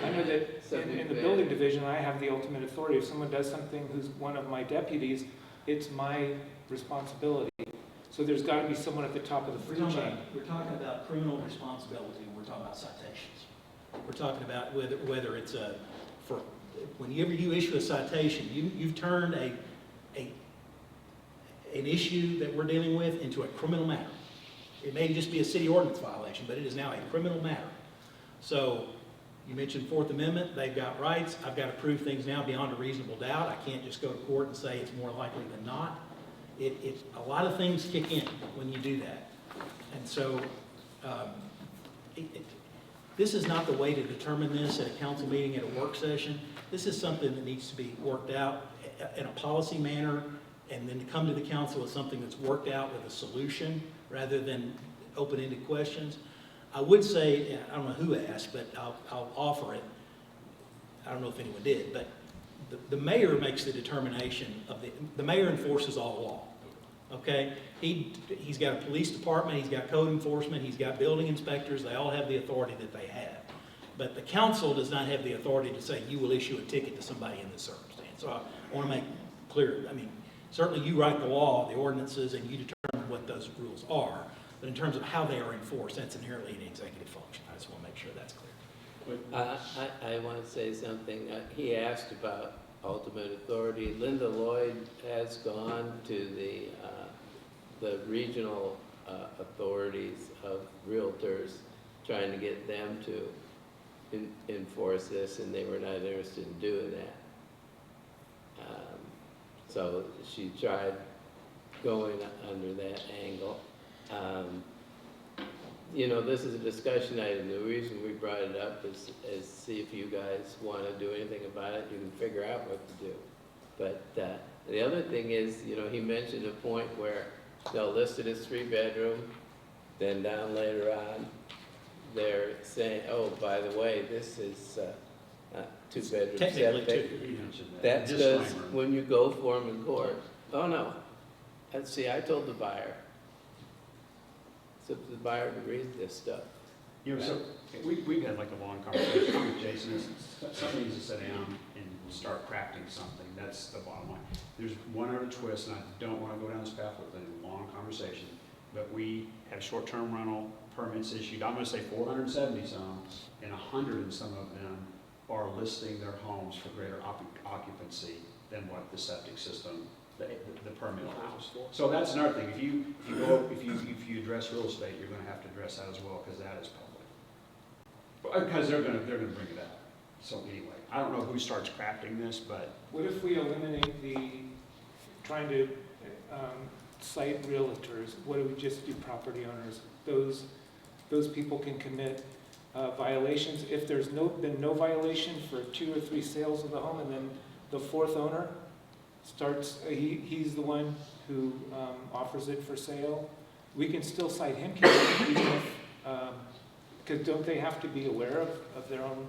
I know that in the building division, I have the ultimate authority. If someone does something who's one of my deputies, it's my responsibility. So there's got to be someone at the top of the food chain. We're talking about criminal responsibility, we're talking about citations. We're talking about whether it's whenever you issue a citation, you've turned an issue that we're dealing with into a criminal matter. It may just be a city ordinance violation, but it is now a criminal matter. So you mentioned Fourth Amendment, they've got rights. I've got to prove things now beyond a reasonable doubt. I can't just go to court and say it's more likely than not. A lot of things kick in when you do that. And so this is not the way to determine this at a council meeting, at a work session. This is something that needs to be worked out in a policy manner, and then to come to the council with something that's worked out with a solution rather than open-ended questions. I would say, I don't know who asked, but I'll offer it. I don't know if anyone did, but the mayor makes the determination the mayor enforces all law, okay? He's got a police department, he's got code enforcement, he's got building inspectors, they all have the authority that they have. But the council does not have the authority to say you will issue a ticket to somebody in this circumstance. So I want to make clear, I mean, certainly you write the law, the ordinances, and you determine what those rules are. But in terms of how they are enforced, that's inherently an executive function. I just want to make sure that's clear. I want to say something. He asked about ultimate authority. Linda Lloyd has gone to the regional authorities of realtors, trying to get them to enforce this, and they were not interested in doing that. So she tried going under that angle. You know, this is a discussion item. The reason we brought it up is see if you guys want to do anything about it. You can figure out what to do. But the other thing is, you know, he mentioned a point where they'll list it as 3-bedroom, then down later on, they're saying, oh, by the way, this is 2-bedroom Technically septic. two. That's because when you go for them in court, oh no. And see, I told the buyer. It's up to the buyer to read this stuff. You know, so we've had like a long conversation with Jason. Something needs to sit down and start crafting something. That's the bottom line. There's one other twist, and I don't want to go down this path with a long conversation, but we have short-term rental permits issued. I'm going to say 470 some, and 100 and some of them are listing their homes for greater occupancy than what the septic system, the permit allows. So that's another thing. If you address real estate, you're going to have to address that as well, because that is public. Because they're going to bring it up. So anyway, I don't know who starts crafting this, but What if we eliminate trying to cite realtors? What do we just do property owners? Those people can commit violations. If there's been no violation for 2 or 3 sales of the home, and then the 4th owner starts, he's the one who offers it for sale, we can still cite him, even if, because don't they have to be aware of their own?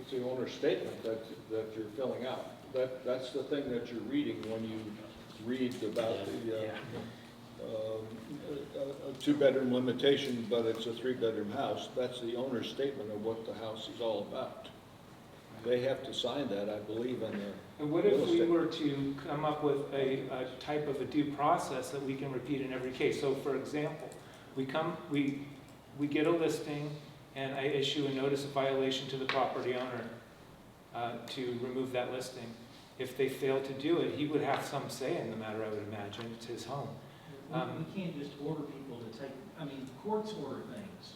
It's the owner's statement that you're filling out. That's the thing that you're reading when you read about a 2-bedroom limitation, but it's a 3-bedroom house. That's the owner's statement of what the house is all about. They have to sign that, I believe, in the And what if we were to come up with a type of a due process that we can repeat in every case? So for example, we get a listing, and I issue a notice of violation to the property owner to remove that listing. If they fail to do it, he would have some say in the matter, I would imagine. It's his home. We can't just order people to take, I mean, courts order things.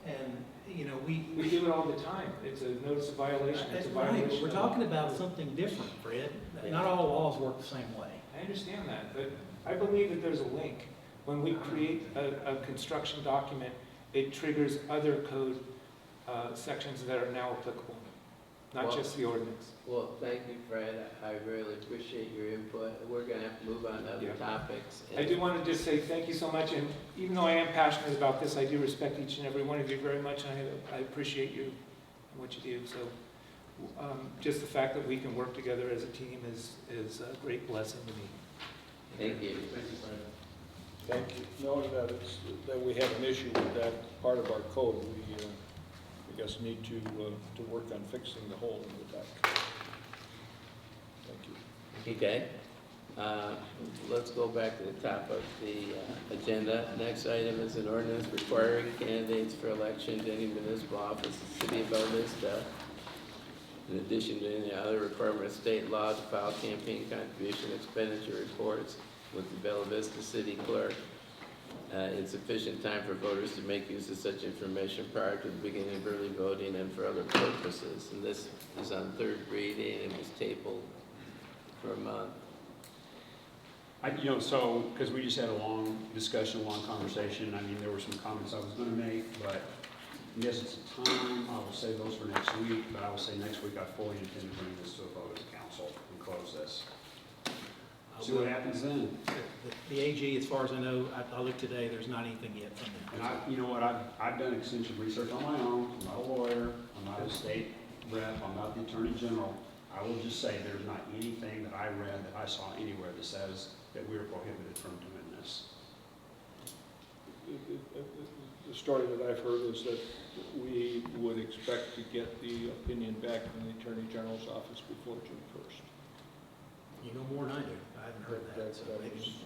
And, you know, We do it all the time. It's a notice of violation. It's a Right, violation. but we're talking about something different, Fred. Not all laws work the same way. I understand that, but I believe that there's a link. When we create a construction document, it triggers other code sections that are now applicable, not Well, just the ordinance. Well, thank you, Fred. I really appreciate your input. We're going to have to move on to other Yeah. topics. I do want to just say thank you so much, and even though I am passionate about this, I do respect each and every one of you very much, and I appreciate you and what you do. So just the fact that we can work together as a team is a great blessing to me. Thank you. Thank you. Knowing that we have an issue with that part of our code, we I guess need to work on fixing the hole in the deck. Thank you. Okay. Let's go back to the top of the agenda. Next item is an ordinance requiring candidates for election to any municipal office in the city of Bella Vista, in addition to any other requirement of state law, to file campaign contribution expenditure reports with the Bella Vista City Clerk in sufficient time for voters to make use of such information prior to the beginning of early voting and for other purposes. And this is on third reading and was tabled for a month. So, because we just had a long discussion, a long conversation, I mean, there were some comments I was gonna make, but in the essence of time, I will save those for next week, but I will say next week I fully intend to bring this to a vote as a council and close this. See what happens then. The AG, as far as I know, I looked today, there's not anything yet from them. And you know what, I've done extensive research on my own, I'm not a lawyer, I'm not a state rep, I'm not the attorney general. I will just say there's not anything that I read, that I saw anywhere that says that we are prohibited from doing this. The story that I've heard is that we would expect to get the opinion back from the Attorney General's office before June 1st. You know more than I do. I haven't heard that, so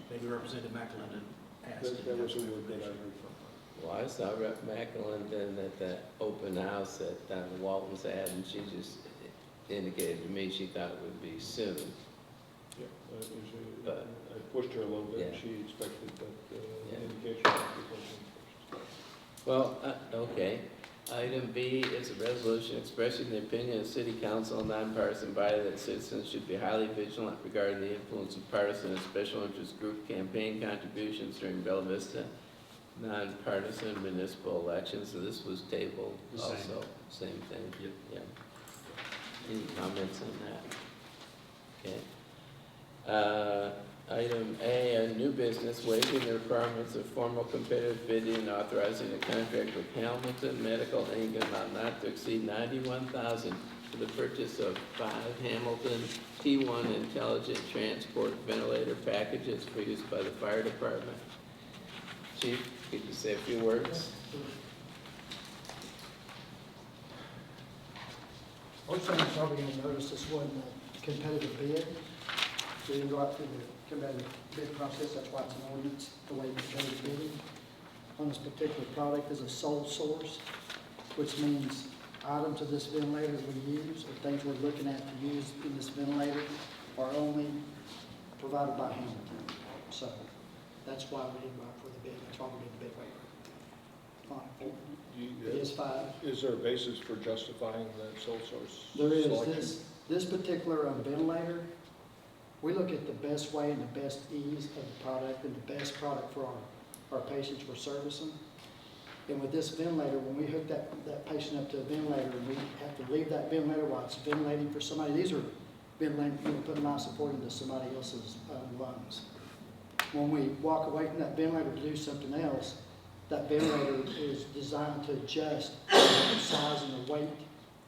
maybe Representative McElendon asked. That was a word that I heard from her. Well, I saw Rep. McElendon at the open house at Walton's ad, and she just indicated to me she thought it would be soon. Yeah, But- I pushed her a little bit, Yeah. she expected that Yeah. indication before June 1st. Well, okay. Item B is a resolution expressing the opinion of City Council, a nonpartisan body, that citizens should be highly vigilant regarding the influence of partisan and special interest group campaign contributions during Bella Vista nonpartisan municipal elections. So this was tabled The same. also. Same thing. Yep. Yeah. Any comments on that? Okay. Item A, a new business, waiving the requirements of formal competitive bidding and authorizing a contract with Hamilton Medical Inc. in amount not to exceed $91,000 for the purchase of 5 Hamilton T1 intelligent transport ventilator packages for use by the fire department. Chief, could you say a few words? Most things probably gonna notice this wasn't a competitive bid. We didn't go out through the competitive bid process, that's why it's an ordinance, the way we competitive bidding. On this particular product is a sole source, which means items of this ventilator we use, or things we're looking at to use in this ventilator, are only provided by Hamilton. So, that's why we didn't go out for the bid, that's why we did the bid waiver. Fine. It is 5. Is there a basis for justifying that sole source There is, selection? this particular ventilator, we look at the best way and the best ease of the product and the best product for our patients we're servicing. And with this ventilator, when we hook that patient up to a ventilator and we have to leave that ventilator while it's ventilating for somebody, these are ventilating, putting life support into somebody else's lungs. When we walk away from that ventilator to do something else, that ventilator is designed to adjust the size and the weight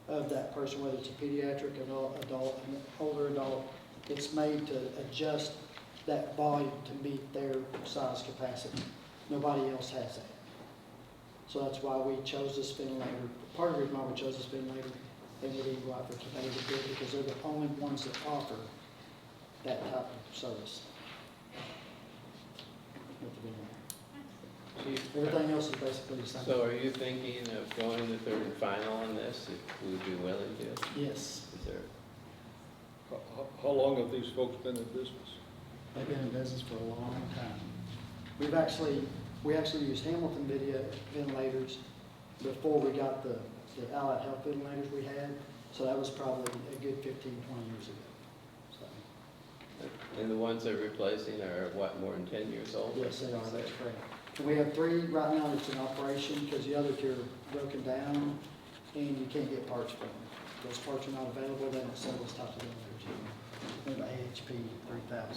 of that person, whether it's a pediatric, adult, an older adult. It's made to adjust that volume to meet their size capacity. Nobody else has that. So that's why we chose this ventilator. Part of the reason why we chose this ventilator, and we didn't go out for competitive bid, because they're the only ones that offer that type of service with the ventilator. Chief, Everything else is basically the same. so are you thinking of going to third and final on this, if we would be willing to? Yes, Is there, How long have these folks been in business? they've been in business for a long time. We actually used Hamilton ventilators before we got the Allied Health ventilators we had, so that was probably a good 15, 20 years ago. So, and the ones they're replacing are what, more than 10 years old? yes, they are, that's correct. And we have 3 right now that's in operation, because the other 2 are broken down, and you can't get parts for them. Those parts are not available, they don't sell those types of ventilators anymore. The AHP 3000s.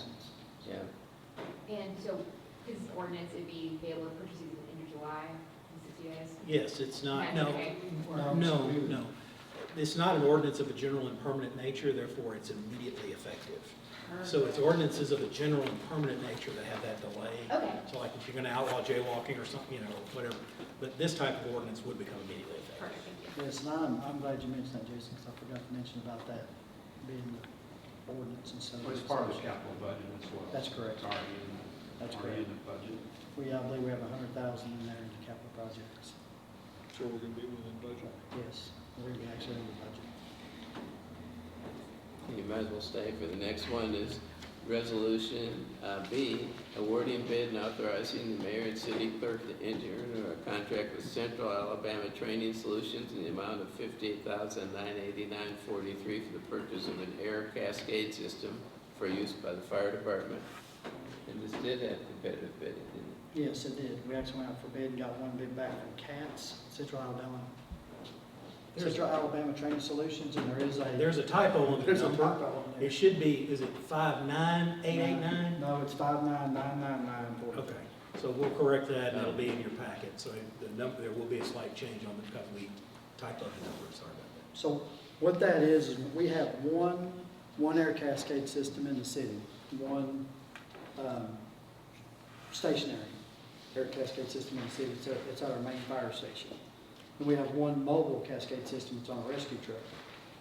Yeah. And so, this ordinance, it'd be available to purchase these in July, in 60 days? Yes, it's not, That's no, okay. no. It's not an ordinance of a general and permanent nature, therefore it's immediately effective. So it's ordinances of a general and permanent nature that have that delay. Okay. So like if you're gonna outlaw jaywalking or something, whatever, but this type of ordinance would become immediately effective. Perfect, thank you. Yes, and I'm glad you mentioned that, Jason, because I forgot to mention about that being ordinance and stuff. Well, it's part of the capital budget as well. That's correct. It's already in the, That's already correct. in the budget. I believe we have 100,000 in there in the capital projects. So we're gonna be within budget. Yes, we're actually in the budget. You might as well stay for the next one is Resolution B, awarding bid and authorizing the mayor and city clerk to enter into a contract with Central Alabama Training Solutions in the amount of $58,989.43 for the purchase of an air cascade system for use by the fire department. And this did have competitive bidding, didn't Yes, it did. We actually went out for bid and got one bid back from CATS, Central Alabama. Central Alabama Training Solutions, and There's a typo on the there's a number. typo on there. It should be, is it 59889? No, it's 5999940. Okay, so we'll correct that and it'll be in your packet. So the number, there will be a slight change on it because we typoed the number, sorry about that. So what that is we have one air cascade system in the city, one stationary air cascade system in the city. It's at our main fire station. And we have one mobile cascade system that's on a rescue truck.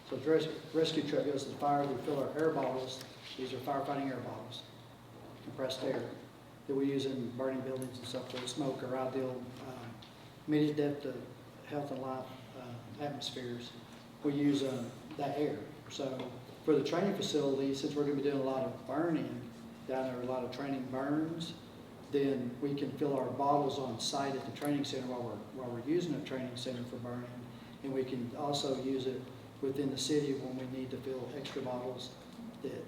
So the rescue truck goes to the fire, we fill our air bottles. These are firefighting air bottles, compressed air, that we use in burning buildings and stuff where smoke or ideal immediate depth of health and life atmospheres. We use that air. So for the training facility, since we're going to be doing a lot of burning down there, a lot of training burns, then we can fill our bottles on site at the training center while we're using the training center for burning. And we can also use it within the city when we need to fill extra bottles that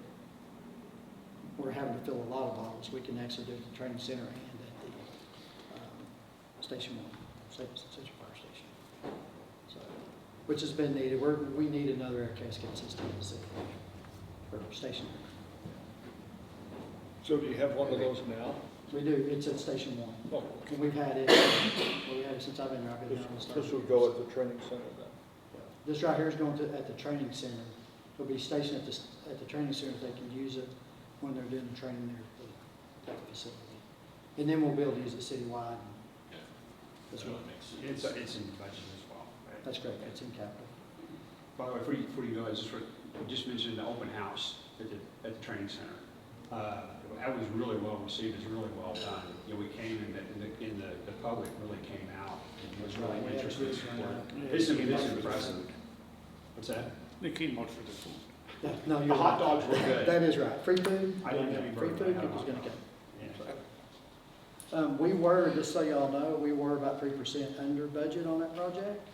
we're having to fill a lot of bottles. We can actually do it at the training center and at the Station 1, Central Fire Station. So, which has been needed. We need another air cascade system in the city for stationary. So do you have one of those now? We do. It's at Station 1. Oh, And we've had it since I've been there. I've been down on this would go at the training center then? This right here is going to, at the training center. It'll be stationed at the training center. They can use it when they're doing the training there at the facility. And then we'll be able to use it citywide as well. It's in the budget as well. Right? That's great. It's in capital. By the way, before you go, I just mentioned the open house at the training center. That was really well received. It's really well done. You know, we came in the public really came out. It was really Right. interesting. Yeah. This is impressive. What's that? They came out for the food. No, The you're hot right. dogs were good. That is right. Free food? I didn't have any Free burger, food, I had a people's hot gonna dog. go. Yeah. We were, just so y'all know, we were about 3% under budget on that project.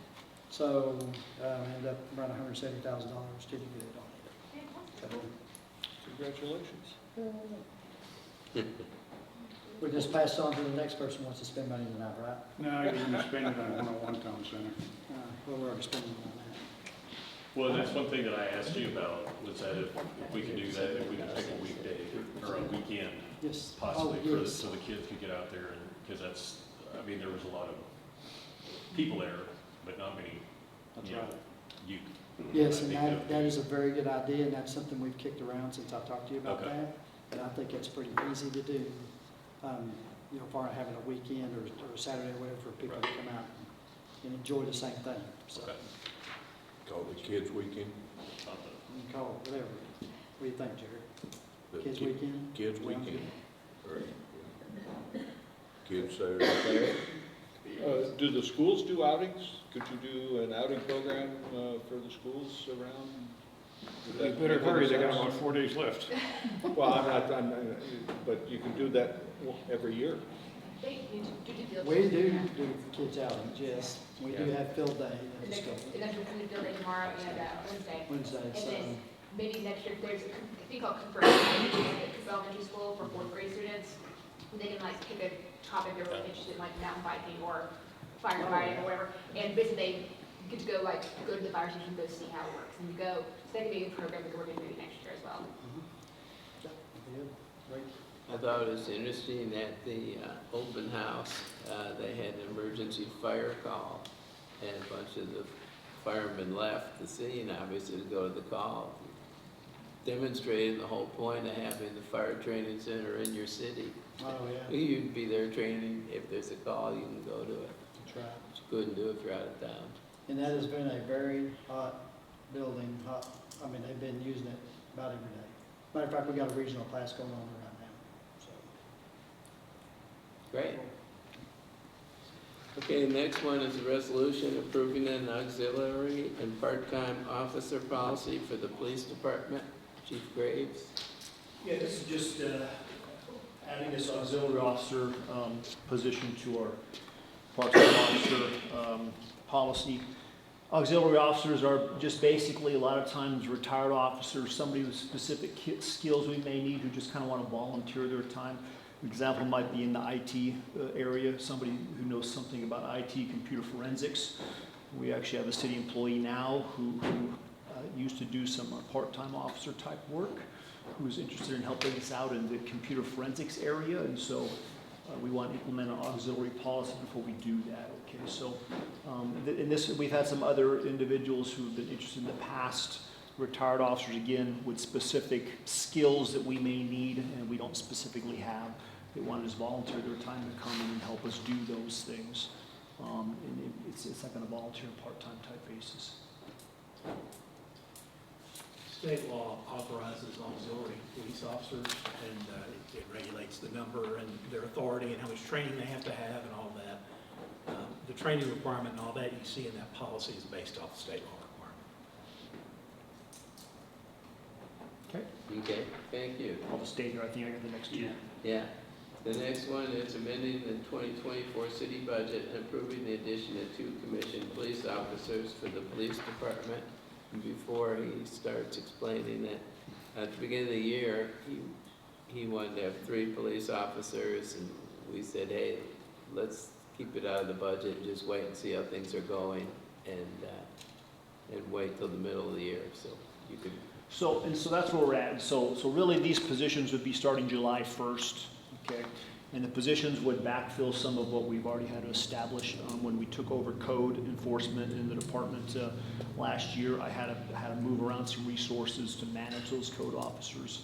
So, ended up around $170,000 to do good on it. Congratulations. We just passed on to the next person who wants to spend money tonight, right? No, you're gonna spend it on 101 Town Center. Well, we're already spending on that. Well, that's one thing that I asked you about, was that if we could do that, if we could pick a weekday or a weekend Yes. possibly Oh, for yes. so the kids could get out there and, because that's, I mean, there was a lot of people there, but not many, That's you know, right. youth. Yes, I and think that is a very good idea, and that's something we've kicked around since I talked to you about Okay. that. And I think it's pretty easy to do, you know, for having a weekend or a Saturday or whatever for people to come out and enjoy the same thing. So Okay. Call it Kids Weekend. Something. you can call it whatever. What do you think, Jared? The Kids ki- weekend? Kids Sounds Weekend. good. Or Kids Saturday. Do the schools do outings? Could you do an outing program for the schools around? Would They that better make any hurry, they got sense? about 4 days left. Well, but you can do that every year. We do kids outings, yes. We do have field day at the school. And then we're going to build it tomorrow and Wednesday. Wednesday, And so, then maybe next year, there's a thing called conversion at elementary school for fourth grade students. They can like pick a topic they're really interested in, like mountain biking or firefighting or whatever. And basically they get to go to the fire station, go see how it works. And you go, so that could be a program that we're going to do next year as well. yeah, good, great. I thought it was interesting at the open house, they had an emergency fire call, and a bunch of the firemen left the scene, obviously, to go to the call. Demonstrating the whole point of having the fire training center in your city. Oh, yeah, You'd be there training, if there's a call, you can go to it. that's right. Which you couldn't do if you're out of town. And that has been a very hot building, they've been using it about every day. Matter of fact, we got a regional class going on right now, so. Great. Okay, the next one is a resolution approving an auxiliary and part-time officer policy for the police department. Chief Graves. Yeah, this is just adding this auxiliary officer position to our part-time officer policy. Auxiliary officers are just basically, a lot of times, retired officers, somebody with specific skills we may need who just kind of want to volunteer their time. An example might be in the IT area, somebody who knows something about IT, computer forensics. We actually have a city employee now who used to do some part-time officer type work, who's interested in helping us out in the computer forensics area, and so we want to implement an auxiliary policy before we do that. Okay, so in this, we've had some other individuals who've been interested in the past, retired officers again with specific skills that we may need and we don't specifically have. They want to just volunteer their time to come in and help us do those things. And it's like on a volunteer part-time type basis. State law authorizes auxiliary police officers, and it regulates the number and their authority and how much training they have to have and all that. The training requirement and all that you see in that policy is based off the state law requirement. Okay, thank you. I'll just stay here, I think I got the next two. Yeah. The next one is amending the 2024 city budget and approving the addition of 2 commissioned police officers for the police department. And before he starts explaining it, at the beginning of the year, he wanted to have 3 police officers, and we said, hey, let's keep it out of the budget and just wait and see how things are going, and wait till the middle of the year, so you could. So that's where we're at. So really, these positions would be starting July 1st, okay? And the positions would backfill some of what we've already had to establish when we took over code enforcement in the department last year. I had to move around some resources to manage those code officers.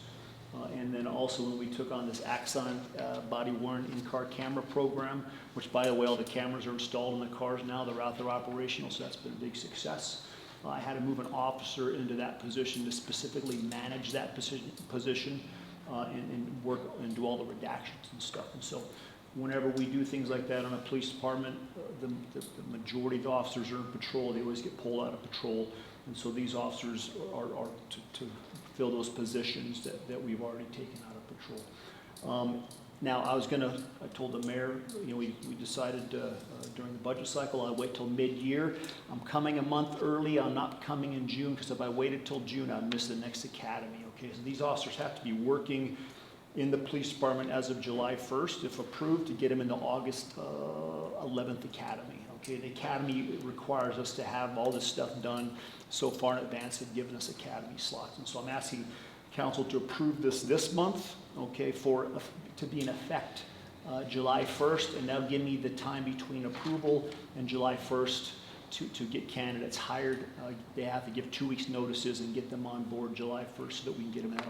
And then also when we took on this Axon body-worn in-car camera program, which, by the way, all the cameras are installed in the cars now. They're out there operational, so that's been a big success. I had to move an officer into that position to specifically manage that position and work and do all the redactions and stuff. And so whenever we do things like that on a police department, the majority of the officers are in patrol. They always get pulled out of patrol. And so these officers are to fill those positions that we've already taken out of patrol. Now, I told the mayor, we decided during the budget cycle, I'd wait till mid-year. I'm coming a month early. I'm not coming in June, because if I waited till June, I'd miss the next academy. Okay, so these officers have to be working in the police department as of July 1st, if approved, to get them in the August 11th academy. Okay, the academy requires us to have all this stuff done so far in advance. They've given us academy slots, and so I'm asking council to approve this month, okay, to be in effect July 1st, and that'll give me the time between approval and July 1st to get candidates hired. They have to give 2 weeks notices and get them on board July 1st so that we can get them in that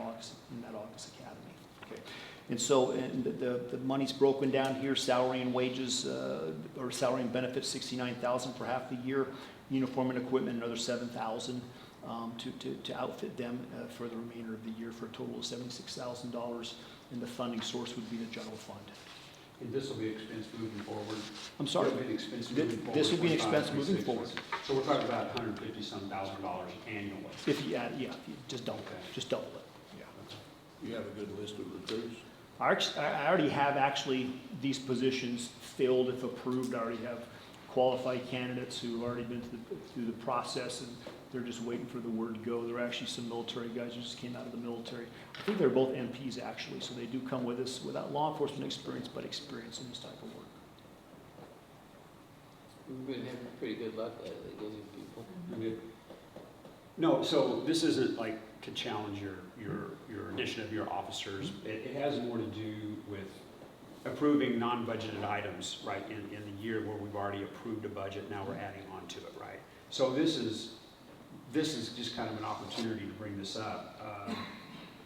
August academy. Okay. And so the money's broken down here: salary and wages, or salary and benefits, $69,000 for half the year; uniform and equipment, another $7,000 to outfit them for the remainder of the year, for a total of $76,000. And the funding source would be the general fund. And this will be expense moving forward. I'm sorry? It'll be an expense moving forward. This will be an expense moving forward. So we're talking about $150-some thousand annually. If you add, just double it. Okay. Just double it. Yeah. You have a good list of recruits? I already have actually these positions filled if approved. I already have qualified candidates who have already been through the process, and they're just waiting for the word to go. There are actually some military guys who just came out of the military. I think they're both MPs actually, so they do come with us without law enforcement experience, but experience in this type of work. We've been having pretty good luck lately getting people. No, so this isn't like to challenge your addition of your officers. It has more to do with approving non-budgeted items, right, in the year where we've already approved a budget. Now we're adding on to it, right? So this is just kind of an opportunity to bring this up.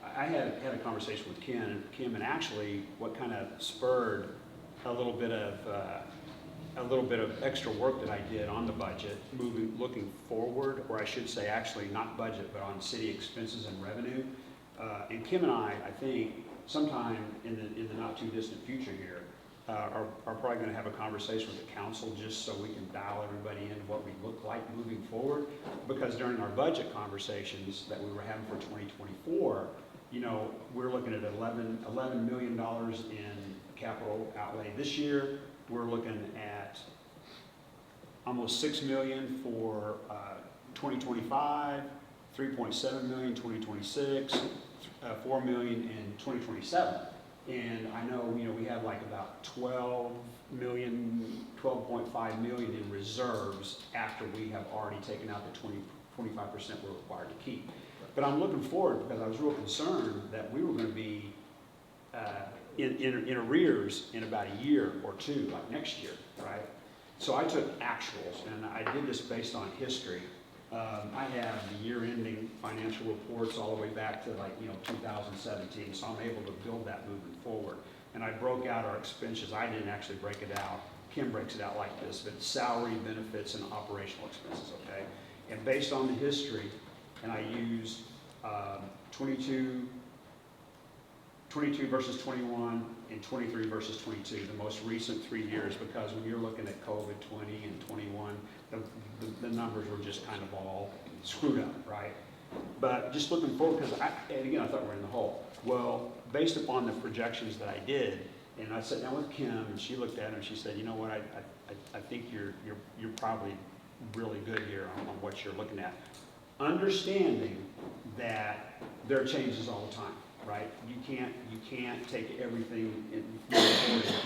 I had a conversation with Kim, and actually what kind of spurred a little bit of extra work that I did on the budget, looking forward, or I should say actually not budget, but on city expenses and revenue. And Kim and I think sometime in the not too distant future here, are probably gonna have a conversation with the council just so we can dial everybody into what we look like moving forward. Because during our budget conversations that we were having for 2024, you know, we're looking at $11 million in capital outlay this year. We're looking at almost $6 million for 2025, 3.7 million 2026, 4 million in 2027. And I know, you know, we have like about 12.5 million in reserves after we have already taken out the 25% we're required to keep. But I'm looking forward because I was real concerned that we were going to be in arrears in about a year or two, like next year, right? So I took actuals, and I did this based on history. I have the year-ending financial reports all the way back to 2017, so I'm able to build that moving forward. And I broke out our expenses. I didn't actually break it out. Kim breaks it out like this, but salary, benefits, and operational expenses, okay? And based on the history, and I used 22 versus 21 and 23 versus 22, the most recent 3 years, because when you're looking at COVID 20 and 21, the numbers were just kind of all screwed up, right? But just looking forward, because and again, I thought we were in the hole. Well, based upon the projections that I did, and I sat down with Kim, and she looked at it and she said, you know what, I think you're probably really good here on what you're looking at. Understanding that there are changes all the time, right? You can't take everything into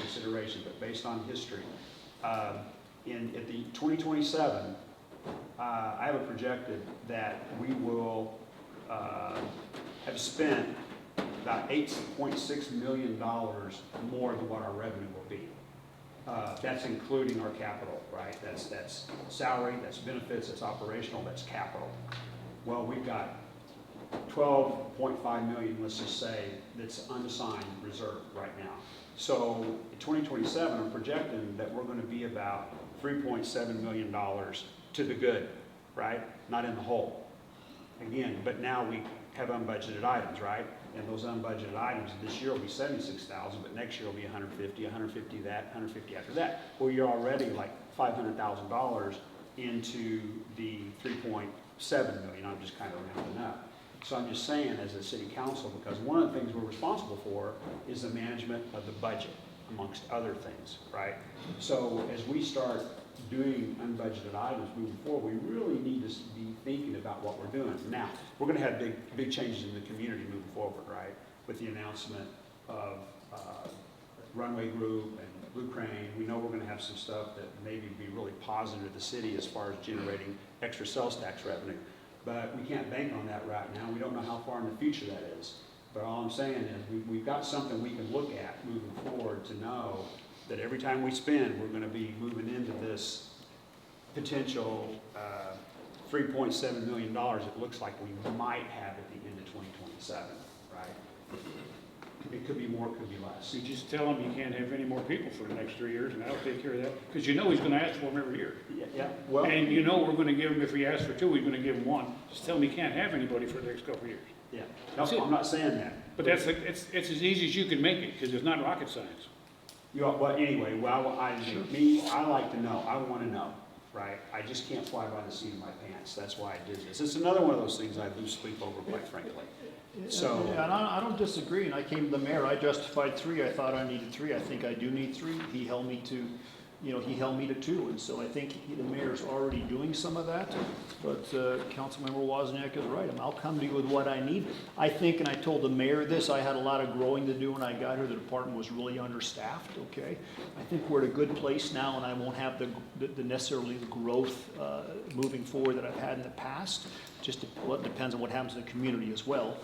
consideration, but based on history. At the 2027, I have it projected that we will have spent about $8.6 million more than what our revenue will be. That's including our capital, right? That's salary, that's benefits, that's operational, that's capital. Well, we've got 12.5 million, let's just say, that's unassigned reserve right now. So in 2027, I'm projecting that we're going to be about $3.7 million to the good, right? Not in the hole. Again, but now we have unbudgeted items, right? And those unbudgeted items this year will be 76,000, but next year will be 150, 150 that, 150 after that. Well, you're already like $500,000 into the 3.7 million. I'm just kind of rounding up. So I'm just saying, as a city council, because one of the things we're responsible for is the management of the budget, amongst other things, right? So as we start doing unbudgeted items moving forward, we really need to be thinking about what we're doing. Now, we're going to have big changes in the community moving forward, right? With the announcement of Runway Group and Blue Crane, we know we're going to have some stuff that maybe be really positive to the city as far as generating extra sales tax revenue. But we can't bank on that right now. We don't know how far in the future that is. But all I'm saying is we've got something we can look at moving forward to know that every time we spend, we're going to be moving into this potential $3.7 million it looks like we might have at the end of 2027, right? It could be more, it could be less. You just tell him you can't have any more people for the next 3 years, and that'll take care of that. Because you know he's gonna ask for them every year. Yeah, well, And you know we're gonna give him, if he asks for 2, we're gonna give him 1. Just tell him he can't have anybody for the next couple of years. yeah. That's it. I'm not saying that. But it's as easy as you can make it, because it's not rocket science. Well, anyway, I like to know. I want to know, right? I just can't fly by the seat of my pants. That's why I did this. It's another one of those things I lose sleep over, quite frankly. So, Yeah, and I don't disagree, and I came to the mayor, I justified 3, I thought I needed 3, I think I do need 3, he held me to, he held me to 2, and so I think the mayor's already doing some of that, but Councilmember Wozniak is right, I'll come to you with what I need. I think, and I told the mayor this, I had a lot of growing to do when I got here, the department was really understaffed, okay? I think we're at a good place now, and I won't have the necessarily the growth moving forward that I've had in the past, just it depends on what happens in the community as well.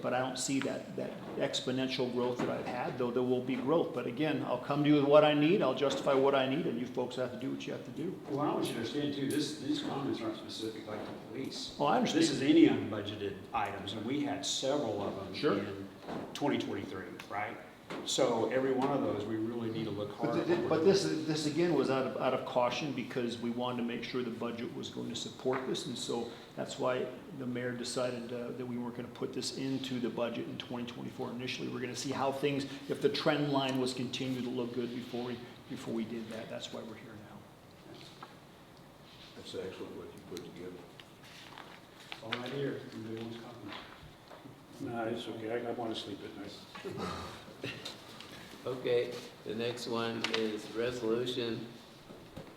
But I don't see that exponential growth that I've had, though there will be growth. But again, I'll come to you with what I need, I'll justify what I need, and you folks have to do what you have to do. well, I want you to understand too, these comments aren't specific like the police. Well, I understand. This is any unbudgeted items, and we had several of them Sure. in 2023, right? So every one of those, we really need to look hard at. But this again was out of caution because we wanted to make sure the budget was going to support this. And so that's why the mayor decided that we weren't going to put this into the budget in 2024 initially. We're going to see how things, if the trend line was continuing to look good before we did that. That's why we're here now. That's excellent what you put together. All right here, anybody wants comments? No, it's okay, I want to sleep at night. Okay, the next one is resolution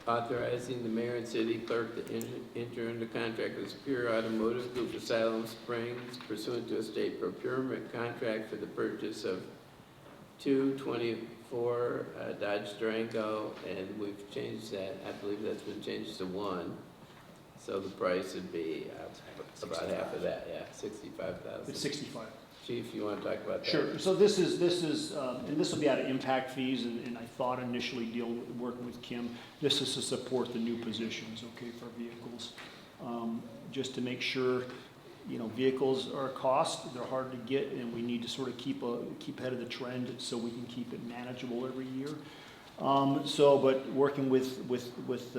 authorizing the mayor and city clerk to enter into contract with Superior Automotive Group of Salem Springs pursuant to a state procurement contract for the purchase of 224 Dodge Durango, and we've changed that, I believe that's been changed to 1. So the price would be about half of that, yeah, $65,000. It's 65. Chief, you want to talk about that? Sure. So this is, and this will be out of impact fees, and I thought initially working with Kim, this is to support the new positions, okay, for vehicles. Just to make sure, vehicles are a cost, they're hard to get, and we need to sort of keep ahead of the trend so we can keep it manageable every year. But working with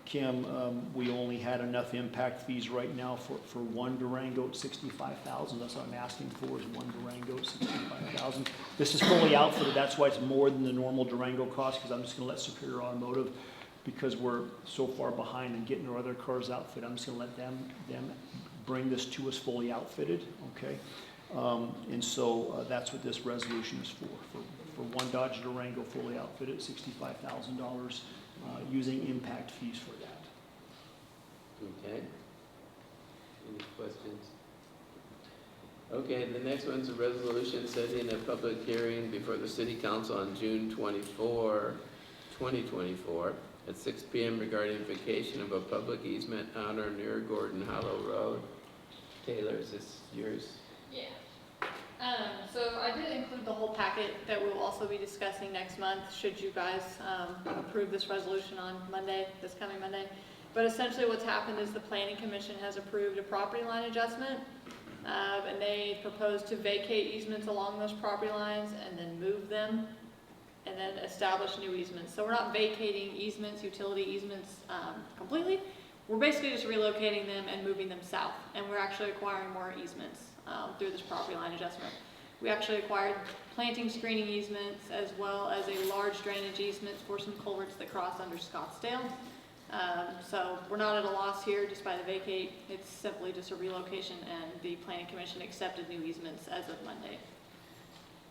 Kim, we only had enough impact fees right now for one Durango at $65,000. That's what I'm asking for, is one Durango at $65,000. This is fully outfitted. That's why it's more than the normal Durango cost, because I'm just going to let Superior Automotive, because we're so far behind in getting our other cars outfitted, I'm just going to let them bring this to us fully outfitted, okay? And so that's what this resolution is for one Dodge Durango fully outfitted at $65,000. Using impact fees for that. Okay. Any questions? Okay, the next one's a resolution setting a public hearing before the City Council on June 24, 2024 at 6 p.m. regarding vacation of a public easement on or near Gordon Hollow Road. Taylor, is this yours? Yeah. So I did include the whole packet that we'll also be discussing next month, should you guys approve this resolution on Monday, this coming Monday. But essentially what's happened is the Planning Commission has approved a property line adjustment, and they propose to vacate easements along those property lines and then move them, and then establish new easements. So we're not vacating easements, utility easements completely. We're basically just relocating them and moving them south, and we're actually acquiring more easements through this property line adjustment. We actually acquired planting screening easements as well as a large drainage easement for some culverts that cross under Scottsdale. So we're not at a loss here just by the vacate. It's simply just a relocation, and the Planning Commission accepted new easements as of Monday.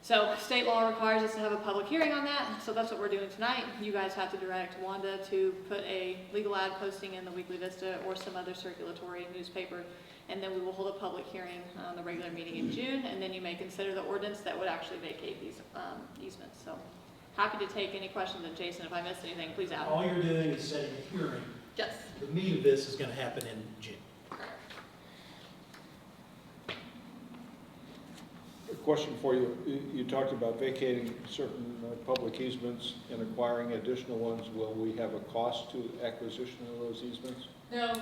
So state law requires us to have a public hearing on that, so that's what we're doing tonight. You guys have to direct Wanda to put a legal ad posting in the Weekly Vista or some other circulatory newspaper, and then we will hold a public hearing on the regular meeting in June, and then you may consider the ordinance that would actually vacate these easements. So happy to take any questions, and Jason, if I missed anything, please add. All you're doing is setting a hearing. Yes. The meat of this is going to happen in June. A question for you. You talked about vacating certain public easements and acquiring additional ones. Will we have a cost to acquisition of those easements? No,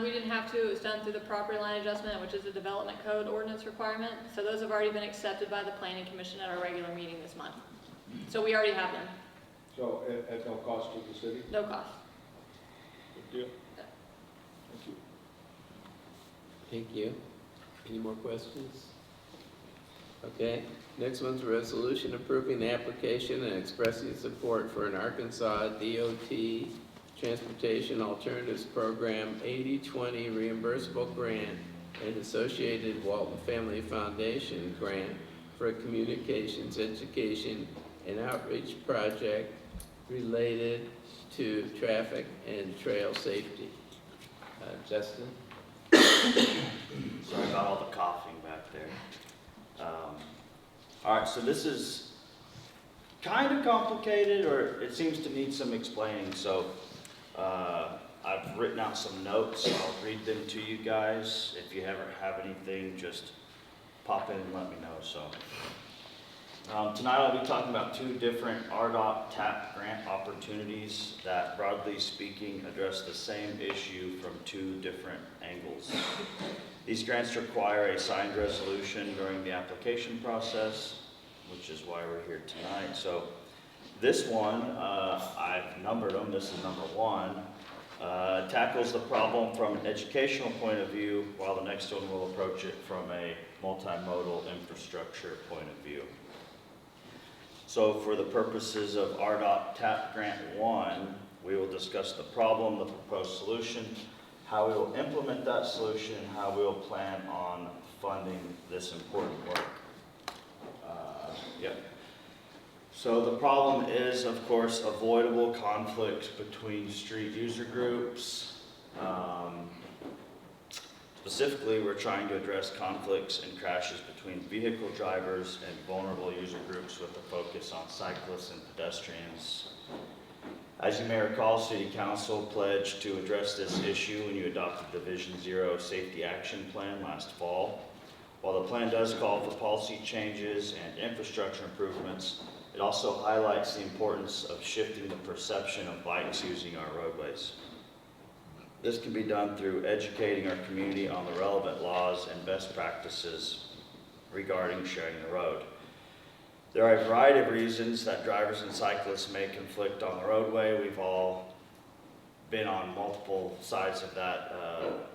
we didn't have to. It was done through the property line adjustment, which is a development code ordinance requirement. So those have already been accepted by the Planning Commission at our regular meeting this month. So we already have them. So at no cost to the city? No cost. Good deal. Thank you. Thank you. Any more questions? Okay, next one's a resolution approving the application and expressing support for an Arkansas DOT Transportation Alternatives Program 80/20 reimbursable grant and associated Walton Family Foundation grant for a communications, education, and outreach project related to traffic and trail safety. Justin? Sorry about all the coughing back there. All right, so this is kind of complicated, or it seems to need some explaining. So I've written out some notes. I'll read them to you guys. If you ever have anything, just pop in and let me know. So tonight I'll be talking about two different RDOT TAP grant opportunities that, broadly speaking, address the same issue from two different angles. These grants require a signed resolution during the application process. which is why we're here tonight. So this one, I've numbered them, this is number 1, tackles the problem from an educational point of view, while the next one will approach it from a multimodal infrastructure point of view. So for the purposes of RDOT TAP Grant 1, we will discuss the problem, the proposed solution, how we will implement that solution, and how we will plan on funding this important work. Yep. So the problem is, of course, avoidable conflict between street user groups. Specifically, we're trying to address conflicts and crashes between vehicle drivers and vulnerable user groups with a focus on cyclists and pedestrians. As you may recall, City Council pledged to address this issue when you adopted the Vision Zero Safety Action Plan last fall. While the plan does call for policy changes and infrastructure improvements, it also highlights the importance of shifting the perception of bikes using our roadways. This can be done through educating our community on the relevant laws and best practices regarding sharing the road. There are a variety of reasons that drivers and cyclists may conflict on the roadway. We've all been on multiple sides of that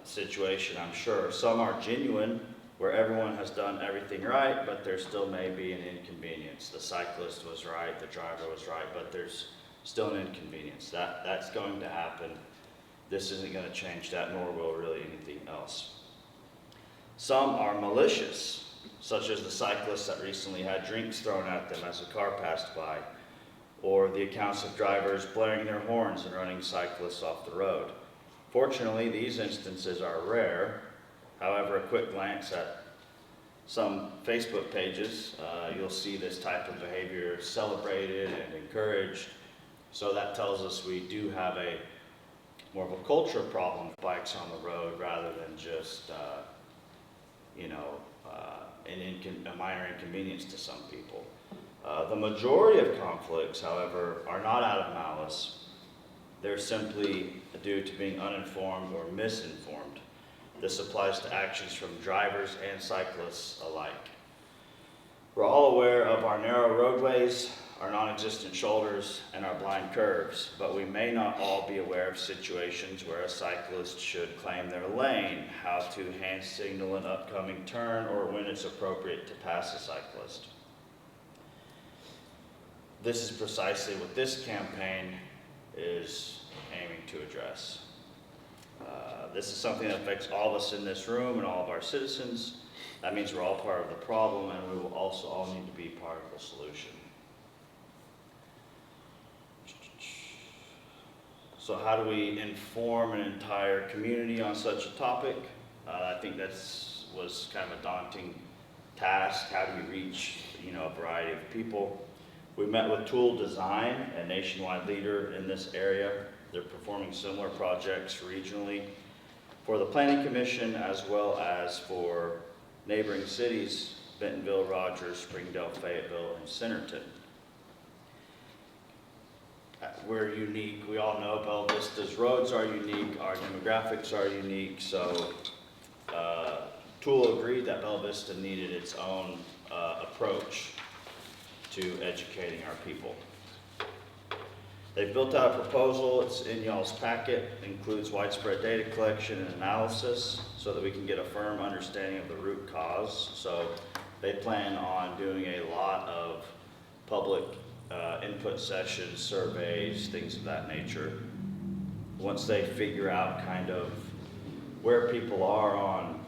situation, I'm sure. Some are genuine, where everyone has done everything right, but there still may be an inconvenience. The cyclist was right, the driver was right, but there's still an inconvenience. That's going to happen. This isn't going to change that, nor will really anything else. Some are malicious, such as the cyclists that recently had drinks thrown at them as a car passed by, or the accounts of drivers blaring their horns and running cyclists off the road. Fortunately, these instances are rare. However, a quick glance at some Facebook pages, you'll see this type of behavior celebrated and encouraged. So that tells us we do have more of a culture problem with bikes on the road rather than just, a minor inconvenience to some people. The majority of conflicts, however, are not out of malice. They're simply due to being uninformed or misinformed. This applies to actions from drivers and cyclists alike. We're all aware of our narrow roadways, our non-existent shoulders, and our blind curves, but we may not all be aware of situations where a cyclist should claim their lane, how to hand signal an upcoming turn, or when it's appropriate to pass a cyclist. This is precisely what this campaign is aiming to address. This is something that affects all of us in this room and all of our citizens. That means we're all part of the problem, and we will also all need to be part of the solution. So how do we inform an entire community on such a topic? I think was kind of a daunting task. How do you reach, a variety of people? We met with Tool Design, a nationwide leader in this area. They're performing similar projects regionally for the Planning Commission as well as for neighboring cities, Bentonville, Rogers, Springdale, Fayetteville, and Centerton. We're unique. We all know Bella Vista's roads are unique. Our demographics are unique. So Tool agreed that Bella Vista needed its own approach to educating our people. They've built out a proposal. It's in y'all's packet. It includes widespread data collection and analysis so that we can get a firm understanding of the root cause. So they plan on doing a lot of public input sessions, surveys, things of that nature. Once they figure out kind of where people are on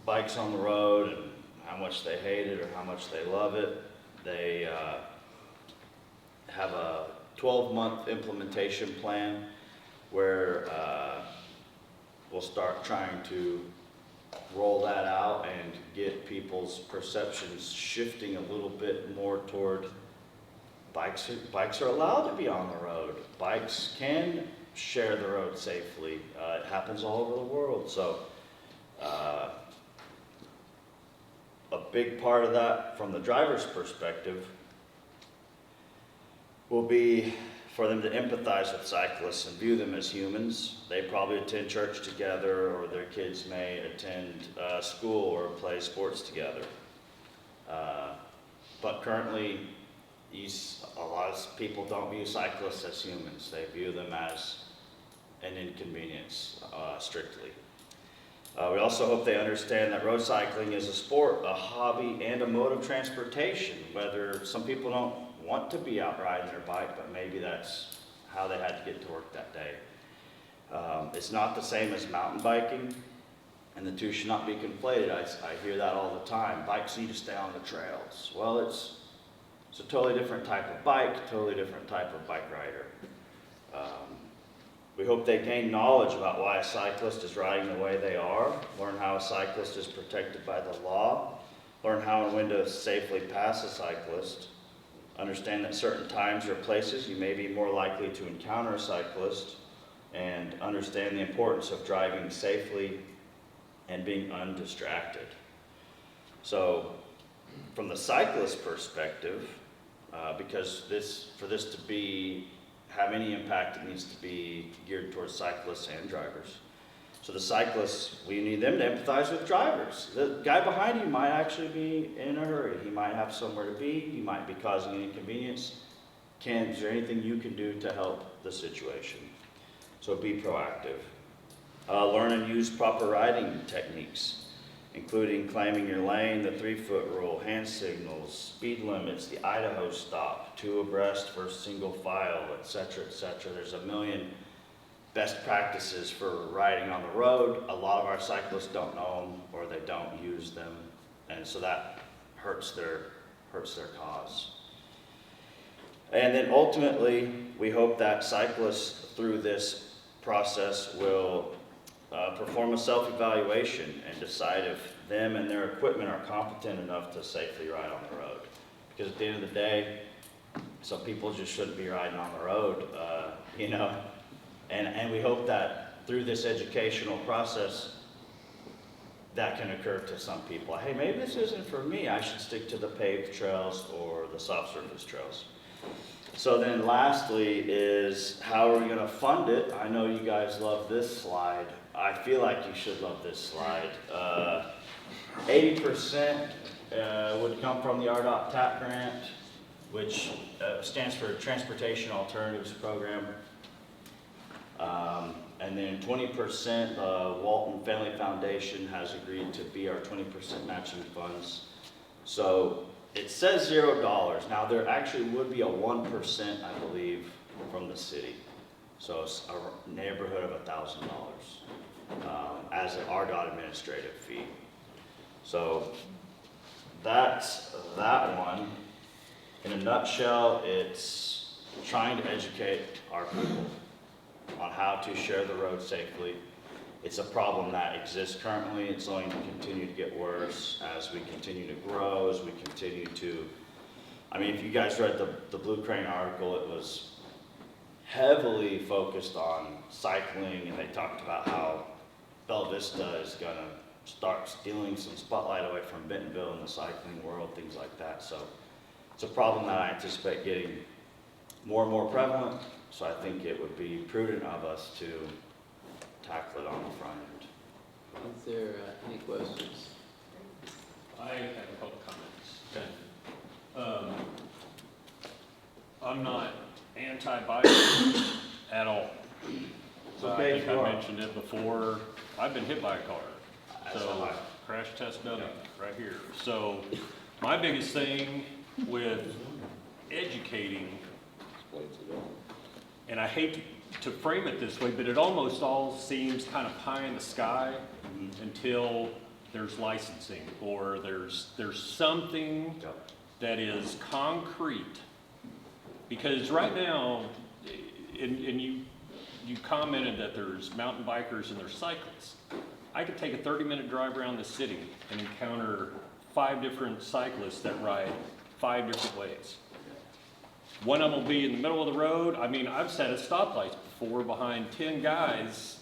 bikes on the road and how much they hate it or how much they love it, they have a 12-month implementation plan where we'll start trying to roll that out and get people's perceptions shifting a little bit more toward bikes are allowed to be on the road. Bikes can share the road safely. It happens all over the world. So a big part of that from the driver's perspective will be for them to empathize with cyclists and view them as humans. They probably attend church together, or their kids may attend school or play sports together. But currently, a lot of people don't view cyclists as humans. They view them as an inconvenience, strictly. We also hope they understand that road cycling is a sport, a hobby, and a mode of transportation. Whether some people don't want to be out riding their bike, but maybe that's how they had to get to work that day. It's not the same as mountain biking, and the two should not be conflated. I hear that all the time. Bikes need to stay on the trails. Well, it's a totally different type of bike, totally different type of bike rider. We hope they gain knowledge about why a cyclist is riding the way they are, learn how a cyclist is protected by the law, learn how and when to safely pass a cyclist, understand that certain times or places you may be more likely to encounter a cyclist, and understand the importance of driving safely and being undistracted. So, from the cyclist perspective, because for this to have any impact, it needs to be geared towards cyclists and drivers. So the cyclists, we need them to empathize with drivers. The guy behind you might actually be in a hurry. He might have somewhere to be. He might be causing an inconvenience. Is there anything you can do to help the situation? So be proactive. Learn and use proper riding techniques, including claiming your lane, the 3-foot rule, hand signals, speed limits, the Idaho stop, 2 abreast versus single file, etc., etc. There's a million best practices for riding on the road. A lot of our cyclists don't know them, or they don't use them, and so that hurts their cause. And then ultimately, we hope that cyclists through this process will perform a self-evaluation and decide if them and their equipment are competent enough to safely ride on the road. Because at the end of the day, some people just shouldn't be riding on the road, And we hope that through this educational process, that can occur to some people. Hey, maybe this isn't for me. I should stick to the paved trails or the soft surface trails. So then lastly is, how are we going to fund it? I know you guys love this slide. I feel like you should love this slide. 80% would come from the RDOT TAP grant, which stands for Transportation Alternatives Program. And then 20%, Walton Family Foundation has agreed to be our 20% matching funds. So it says $0. Now there actually would be a 1%, I believe, from the city. So it's a neighborhood of $1,000 as an RDOT administrative fee. So that's that one. In a nutshell, it's trying to educate our people on how to share the road safely. It's a problem that exists currently. It's going to continue to get worse as we continue to grow, as we continue to, if you guys read the Blue Crane article, it was heavily focused on cycling, and they talked about how Bella Vista is gonna start stealing some spotlight away from Bentonville in the cycling world, things like that. So it's a problem that I anticipate getting more and more prevalent. So I think it would be prudent of us to tackle it on the front end. Is there any questions? I have a couple comments. Okay. I'm not anti-bike at all. Okay, I think I mentioned it before. I've been hit by a car. So crash test dummy right here. So my biggest thing with educating, and I hate to frame it this way, but it almost all seems kind of pie in the sky until there's licensing or there's something that is concrete. Because right now, and you commented that there's mountain bikers and there's cyclists. I could take a 30-minute drive around the city and encounter 5 different cyclists that ride 5 different ways. One of them will be in the middle of the road. I've sat at stoplights before behind 10 guys,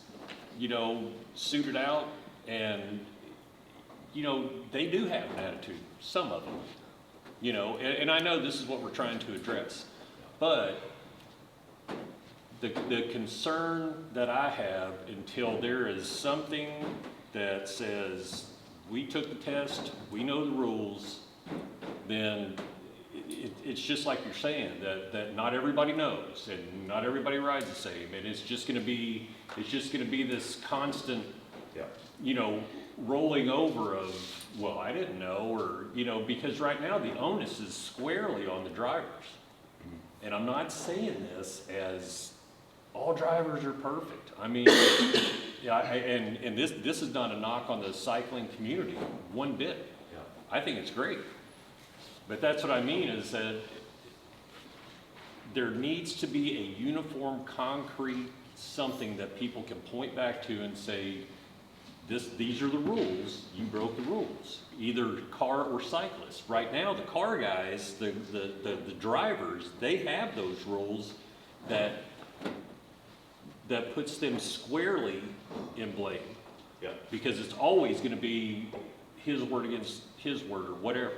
suited out, and, they do have an attitude, some of them, and I know this is what we're trying to address. But the concern that I have, until there is something that says, we took the test, we know the rules, then it's just like you're saying, that not everybody knows, and not everybody rides the same, and it's just gonna be this constant, Yeah. you know, rolling over of, well, I didn't know, or, you know, because right now the onus is squarely on the drivers. And I'm not saying this as all drivers are perfect. I mean, yeah, and this is not a knock on the cycling community one bit. Yeah. I think it's great. But that's what I mean, is that there needs to be a uniform, concrete, something that people can point back to and say, these are the rules, you broke the rules, either car or cyclist. Right now, the car guys, the drivers, they have those rules that puts them squarely in blame. Yeah. Because it's always gonna be his word against his word, or whatever,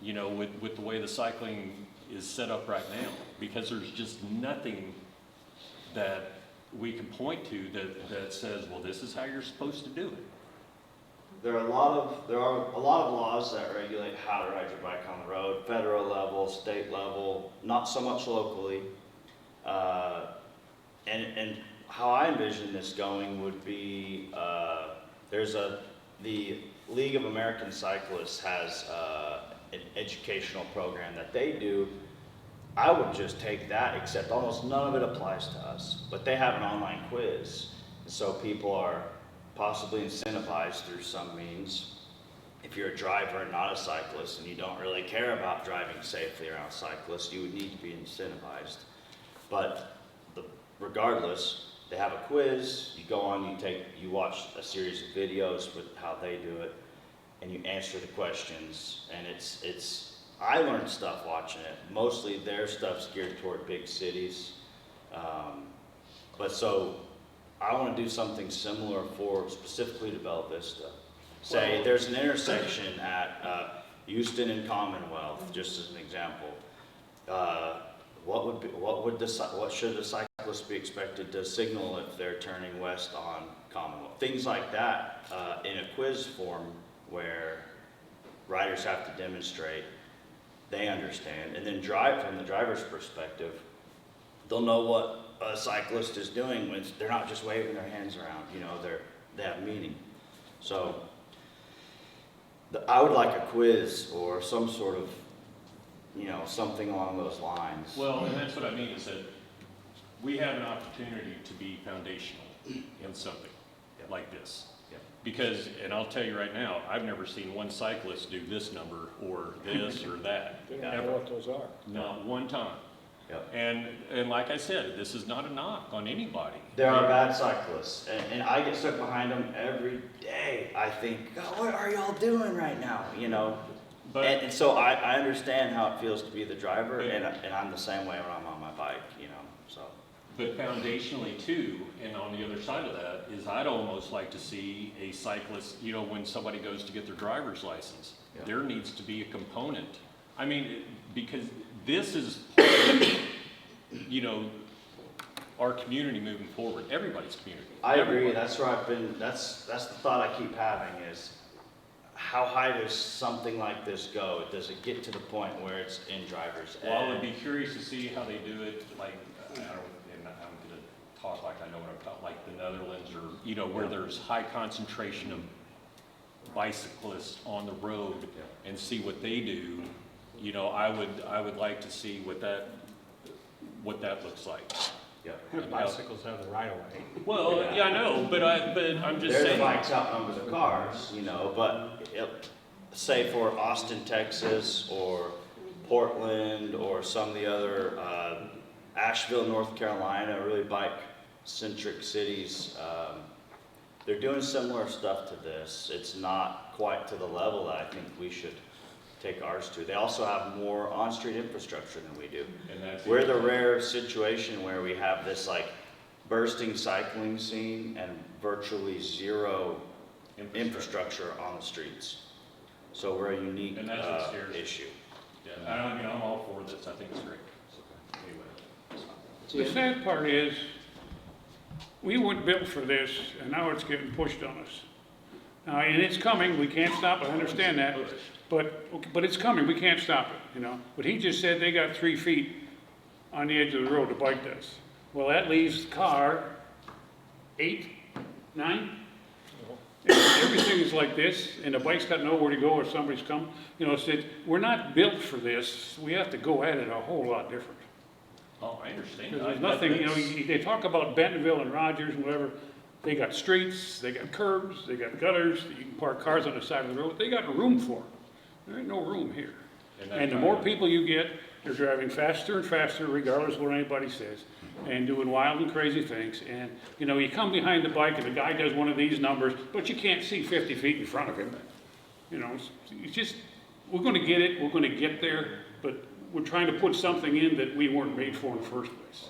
you know, with the way the cycling is set up right now. Because there's just nothing that we can point to that says, well, this is how you're supposed to do it. There are a lot of laws that regulate how to ride your bike on the road, federal level, state level, not so much locally. And how I envision this going would be, the League of American Cyclists has an educational program that they do. I would just take that, except almost none of it applies to us. But they have an online quiz, so people are possibly incentivized through some means. If you're a driver and not a cyclist, and you don't really care about driving safely around cyclists, you would need to be incentivized. But regardless, they have a quiz. You go on, you watch a series of videos with how they do it, and you answer the questions. And I learned stuff watching it. Mostly their stuff's geared toward big cities. But so I want to do something similar specifically to Bella Vista. Say there's an intersection at Houston and Commonwealth, just as an example. What should the cyclist be expected to signal if they're turning west on Commonwealth? Things like that in a quiz form where riders have to demonstrate they understand, and then from the driver's perspective, they'll know what a cyclist is doing when they're not just waving their hands around. You know, they have meaning. So I would like a quiz or some sort of, you know, something along those lines. Well, and that's what I mean, is that we have an opportunity to be foundational in something like this. Because, and I'll tell you right now, I've never seen one cyclist do this number or this or that. They don't know what those are. Not one time. Yep. And like I said, this is not a knock on anybody. There are bad cyclists, and I get stuck behind them every day. I think, God, what are y'all doing right now? You know, and so I understand how it feels to be the driver, and I'm the same way when I'm on my bike. You know, so. But foundationally too, and on the other side of that, is I'd almost like to see a cyclist, you know, when somebody goes to get their driver's license, there needs to be a component. I mean, because this is part of, you know, our community moving forward, everybody's community. I agree, that's where that's the thought I keep having is, how high does something like this go? Does it get to the point where it's in driver's ed? Well, I would be curious to see how they do it, like, I don't know, and I'm gonna talk like I know what I'm talking, like the Netherlands, or, you know, where there's high concentration of bicyclists on the road, and see what they do. You know, I would like to see what that looks like. Yeah. Bicycles have the right of way. Well, yeah, I know, but I'm just Their saying. bikes outnumber the cars, you know, but say for Austin, Texas, or Portland, or some of the other, Asheville, North Carolina, really bike-centric cities, they're doing similar stuff to this. It's not quite to the level that I think we should take ours to. They also have more on-street infrastructure than we do. We're the rare situation where we have this like bursting cycling scene and virtually zero infrastructure on the streets. So we're a unique And that's what scares me. issue. Yeah, I mean, I'm all for this, I think it's great. Anyway. The sad part is, we weren't built for this, and now it's getting pushed on us. And it's coming, we can't stop it, I understand that, but it's coming, we can't stop it, you know? But he just said they got 3 feet on the edge of the road, the bike does. Well, that leaves the car 8, 9. And everything is like this, and the bike's got nowhere to go if somebody's come. You know, said, we're not built for this, we have to go at it a whole lot different. Oh, I understand. Because there's nothing, you know, they talk about Bentonville and Rogers and whatever, they got streets, they got curbs, they got gutters, you can park cars on the side of the road, they got room for it. There ain't no room here. And the more people you get, they're driving faster and faster regardless of what anybody says, and doing wild and crazy things. And, you know, you come behind the bike and the guy does one of these numbers, but you can't see 50 feet in front of him. You know, it's just, we're gonna get it, we're gonna get there, but we're trying to put something in that we weren't made for in the first place.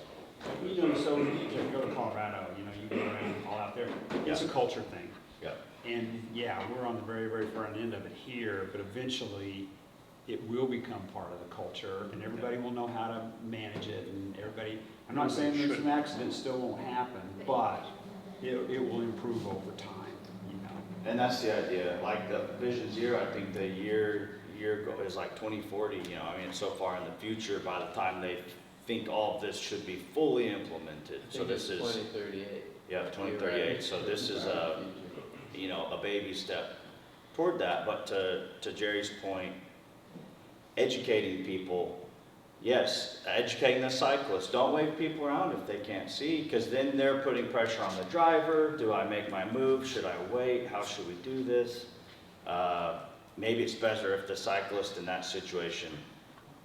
You know, so when you go to Colorado, you know, you go around all out there, it's a culture thing. Yeah. And yeah, we're on the very, very front end of it here, but eventually it will become part of the culture and everybody will know how to manage it and everybody, I'm not saying there's some accidents still won't happen, but it will improve over time, you know. And that's the idea, like the Vision Zero, I think the year goal is like 2040, you know, I mean, it's so far in the future, by the time they think all of this should be fully implemented. I So think this it's is, 2038. yeah, 2038, so this is a, you know, a baby step toward that. But to Jerry's point, educating people, yes, educating the cyclists, don't wave people around if they can't see, because then they're putting pressure on the driver. Do I make my move? Should I wait? How should we do this? Maybe it's better if the cyclist in that situation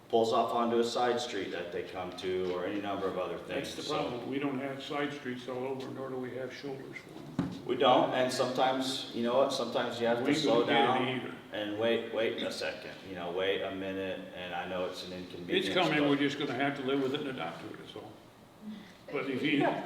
pulls off onto a side street that they come to, or any number of other things. That's the problem, we don't have side streets all over, nor do we have shoulders for them. We don't, and sometimes, you know what, sometimes you have We to ain't slow gonna get it down either. and wait a second, you know, wait a minute, and I know it's an inconvenience. It's coming, but- we're just gonna have to live with it and adapt to it, that's all. But if you, another